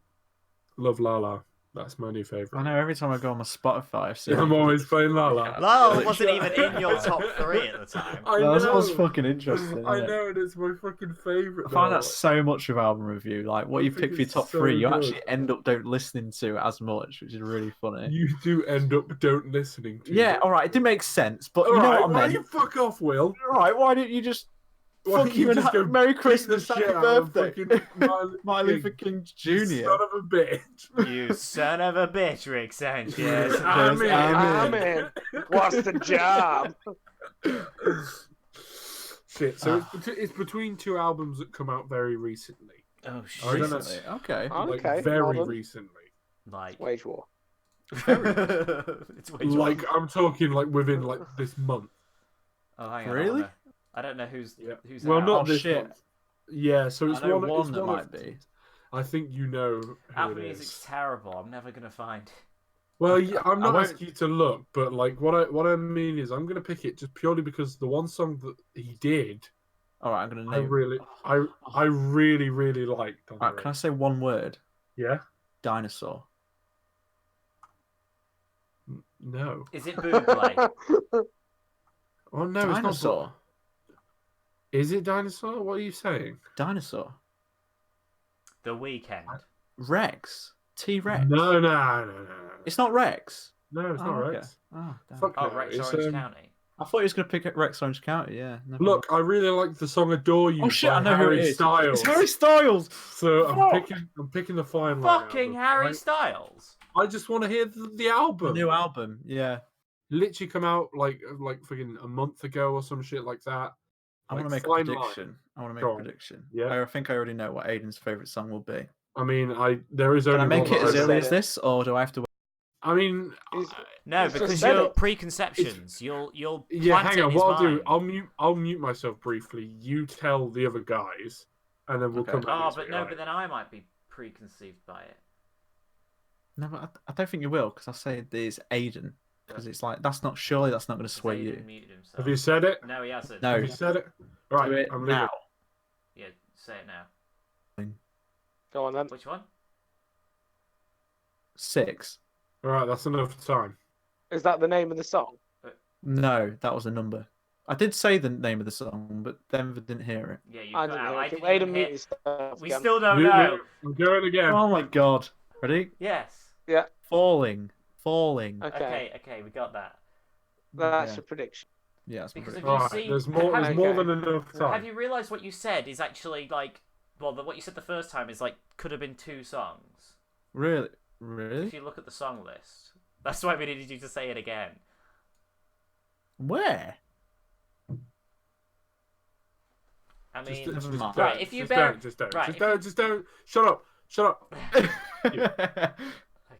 [SPEAKER 3] Love La La. That's my new favourite.
[SPEAKER 2] I know every time I go on my Spotify, I see
[SPEAKER 3] I'm always playing La La.
[SPEAKER 1] La La wasn't even in your top 3 at the time.
[SPEAKER 3] I know.
[SPEAKER 2] That was fucking interesting.
[SPEAKER 3] I know, and it's my fucking favourite.
[SPEAKER 2] I find that so much of album review. Like what you pick for your top 3, you actually end up don't listening to as much, which is really funny.
[SPEAKER 3] You do end up don't listening to.
[SPEAKER 2] Yeah, all right, it did make sense, but you know what I meant.
[SPEAKER 3] Why you fuck off, Will?
[SPEAKER 2] All right, why didn't you just fuck you and
[SPEAKER 3] go
[SPEAKER 2] Merry
[SPEAKER 3] beat
[SPEAKER 2] Christmas,
[SPEAKER 3] the
[SPEAKER 2] happy
[SPEAKER 3] shit out of
[SPEAKER 2] birthday,
[SPEAKER 3] fucking
[SPEAKER 2] Martin Luther King Jr.
[SPEAKER 3] Son of a bitch.
[SPEAKER 1] You son of a bitch, Rick Sanchez.
[SPEAKER 4] I'm in. What's the job?
[SPEAKER 3] Shit. So it's between 2 albums that come out very recently.
[SPEAKER 1] Oh
[SPEAKER 3] I don't know.
[SPEAKER 1] shit!
[SPEAKER 2] Okay.
[SPEAKER 3] Like
[SPEAKER 4] Okay,
[SPEAKER 3] very
[SPEAKER 4] well done.
[SPEAKER 3] recently.
[SPEAKER 1] Like
[SPEAKER 4] Wage war.
[SPEAKER 1] it's way too
[SPEAKER 3] Like I'm talking like within like this month.
[SPEAKER 1] Oh, hang on,
[SPEAKER 2] Really?
[SPEAKER 1] I don't know who's
[SPEAKER 3] Well,
[SPEAKER 1] out.
[SPEAKER 3] not this
[SPEAKER 2] shit.
[SPEAKER 3] month. Yeah, so it's
[SPEAKER 2] I know
[SPEAKER 3] one.
[SPEAKER 2] one
[SPEAKER 3] It's
[SPEAKER 2] that
[SPEAKER 3] one
[SPEAKER 2] might
[SPEAKER 3] of,
[SPEAKER 2] be.
[SPEAKER 3] I think you know who
[SPEAKER 1] Apple
[SPEAKER 3] it
[SPEAKER 1] Music's
[SPEAKER 3] is.
[SPEAKER 1] terrible. I'm never gonna find.
[SPEAKER 3] Well, yeah, I'm not
[SPEAKER 2] won't-
[SPEAKER 3] asking you to look, but like what I mean is I'm gonna pick it just purely because the one song that he did,
[SPEAKER 2] All right, I'm gonna
[SPEAKER 3] I
[SPEAKER 2] name.
[SPEAKER 3] really really liked. On
[SPEAKER 2] All right,
[SPEAKER 3] the
[SPEAKER 2] can I say one word?
[SPEAKER 3] Yeah.
[SPEAKER 2] Dinosaur.
[SPEAKER 3] No.
[SPEAKER 1] Is it Bootplay?
[SPEAKER 3] Oh no,
[SPEAKER 2] Dinosaur.
[SPEAKER 3] it's not. Is it Dinosaur? What are you saying?
[SPEAKER 2] Dinosaur.
[SPEAKER 1] The Weekend.
[SPEAKER 2] Rex. T-Rex.
[SPEAKER 3] No.
[SPEAKER 2] It's not Rex.
[SPEAKER 3] No, it's not
[SPEAKER 2] okay.
[SPEAKER 3] Rex.
[SPEAKER 2] Oh, damn.
[SPEAKER 3] Fuck
[SPEAKER 1] Oh,
[SPEAKER 3] no.
[SPEAKER 1] Rex
[SPEAKER 3] It's,
[SPEAKER 1] Orange County.
[SPEAKER 2] I thought he was going to pick up Rex Orange County, yeah. Never
[SPEAKER 3] Look, I really like the song "Adore You"
[SPEAKER 2] Oh shit!
[SPEAKER 3] by
[SPEAKER 2] I know
[SPEAKER 3] Harry
[SPEAKER 2] who it is.
[SPEAKER 3] Styles.
[SPEAKER 2] It's Harry Styles.
[SPEAKER 3] So
[SPEAKER 2] Fuck.
[SPEAKER 3] I'm picking the Fine Line
[SPEAKER 1] Fucking
[SPEAKER 3] album,
[SPEAKER 1] Harry
[SPEAKER 3] right?
[SPEAKER 1] Styles.
[SPEAKER 3] I just want to hear the
[SPEAKER 2] The
[SPEAKER 3] album.
[SPEAKER 2] new album, yeah.
[SPEAKER 3] Literally come out like fucking a month ago or some shit like that.
[SPEAKER 2] I want to make a
[SPEAKER 3] Fine
[SPEAKER 2] prediction.
[SPEAKER 3] Line.
[SPEAKER 2] I want to make
[SPEAKER 3] Go
[SPEAKER 2] a
[SPEAKER 3] on.
[SPEAKER 2] prediction.
[SPEAKER 3] Yeah.
[SPEAKER 2] I think I already know what Aidan's favourite song will be.
[SPEAKER 3] I mean, there is
[SPEAKER 2] Can
[SPEAKER 3] only
[SPEAKER 2] I make
[SPEAKER 3] one
[SPEAKER 2] it as
[SPEAKER 3] that I-
[SPEAKER 2] early as this, or do I have to wait?
[SPEAKER 3] I mean,
[SPEAKER 1] No,
[SPEAKER 4] It's
[SPEAKER 1] because
[SPEAKER 4] just
[SPEAKER 1] you're
[SPEAKER 4] said it.
[SPEAKER 1] preconceptions. You'll
[SPEAKER 3] yeah.
[SPEAKER 1] plant
[SPEAKER 3] Hang
[SPEAKER 1] it in
[SPEAKER 3] on,
[SPEAKER 1] his
[SPEAKER 3] what I'll
[SPEAKER 1] mind.
[SPEAKER 3] do, I'll mute myself briefly. You tell the other guys, and then we'll
[SPEAKER 2] Okay.
[SPEAKER 3] come back.
[SPEAKER 1] Oh,
[SPEAKER 3] next
[SPEAKER 1] but
[SPEAKER 3] week,
[SPEAKER 1] no,
[SPEAKER 3] right?
[SPEAKER 1] but then I might be preconceived by it.
[SPEAKER 2] No, but I don't think you will, because I say there's Aidan. Because it's like, that's not going to sway
[SPEAKER 1] Aidan
[SPEAKER 2] you.
[SPEAKER 1] muted himself.
[SPEAKER 3] Have you said it?
[SPEAKER 1] No, he hasn't.
[SPEAKER 2] No.
[SPEAKER 3] Have you said it? Right,
[SPEAKER 2] Do it
[SPEAKER 3] I'm leaving.
[SPEAKER 2] now.
[SPEAKER 1] Yeah, say it now.
[SPEAKER 4] Go on then.
[SPEAKER 1] Which one?
[SPEAKER 2] 6.
[SPEAKER 3] All right, that's enough time.
[SPEAKER 4] Is that the name of the song?
[SPEAKER 2] No, that was a number. I did say the name of the song, but Denver didn't hear it.
[SPEAKER 1] Yeah, you
[SPEAKER 4] I
[SPEAKER 1] cut
[SPEAKER 4] didn't
[SPEAKER 1] out.
[SPEAKER 4] hear
[SPEAKER 1] I
[SPEAKER 4] it.
[SPEAKER 1] didn't
[SPEAKER 4] Aidan
[SPEAKER 1] even hear.
[SPEAKER 4] muted himself
[SPEAKER 1] We
[SPEAKER 4] again.
[SPEAKER 1] still don't
[SPEAKER 3] Mute
[SPEAKER 1] know.
[SPEAKER 3] me. I'm doing it again.
[SPEAKER 2] Oh my god. Ready?
[SPEAKER 1] Yes.
[SPEAKER 2] Falling.
[SPEAKER 4] Okay,
[SPEAKER 1] Okay, we got that.
[SPEAKER 4] that's
[SPEAKER 2] Yeah.
[SPEAKER 4] your prediction.
[SPEAKER 2] Yeah, that's my
[SPEAKER 1] Because
[SPEAKER 2] prediction.
[SPEAKER 1] if you
[SPEAKER 3] All right,
[SPEAKER 1] see,
[SPEAKER 3] there's more. There's
[SPEAKER 4] Okay.
[SPEAKER 3] more than enough
[SPEAKER 1] have
[SPEAKER 3] time.
[SPEAKER 1] you realised what you said is actually like well, what you said the first time is like could have been 2 songs.
[SPEAKER 2] Really?
[SPEAKER 1] If you look at the song list, that's why we needed you to say it again.
[SPEAKER 2] Where?
[SPEAKER 1] I mean,
[SPEAKER 3] right? If you bear, just don't. Shut up.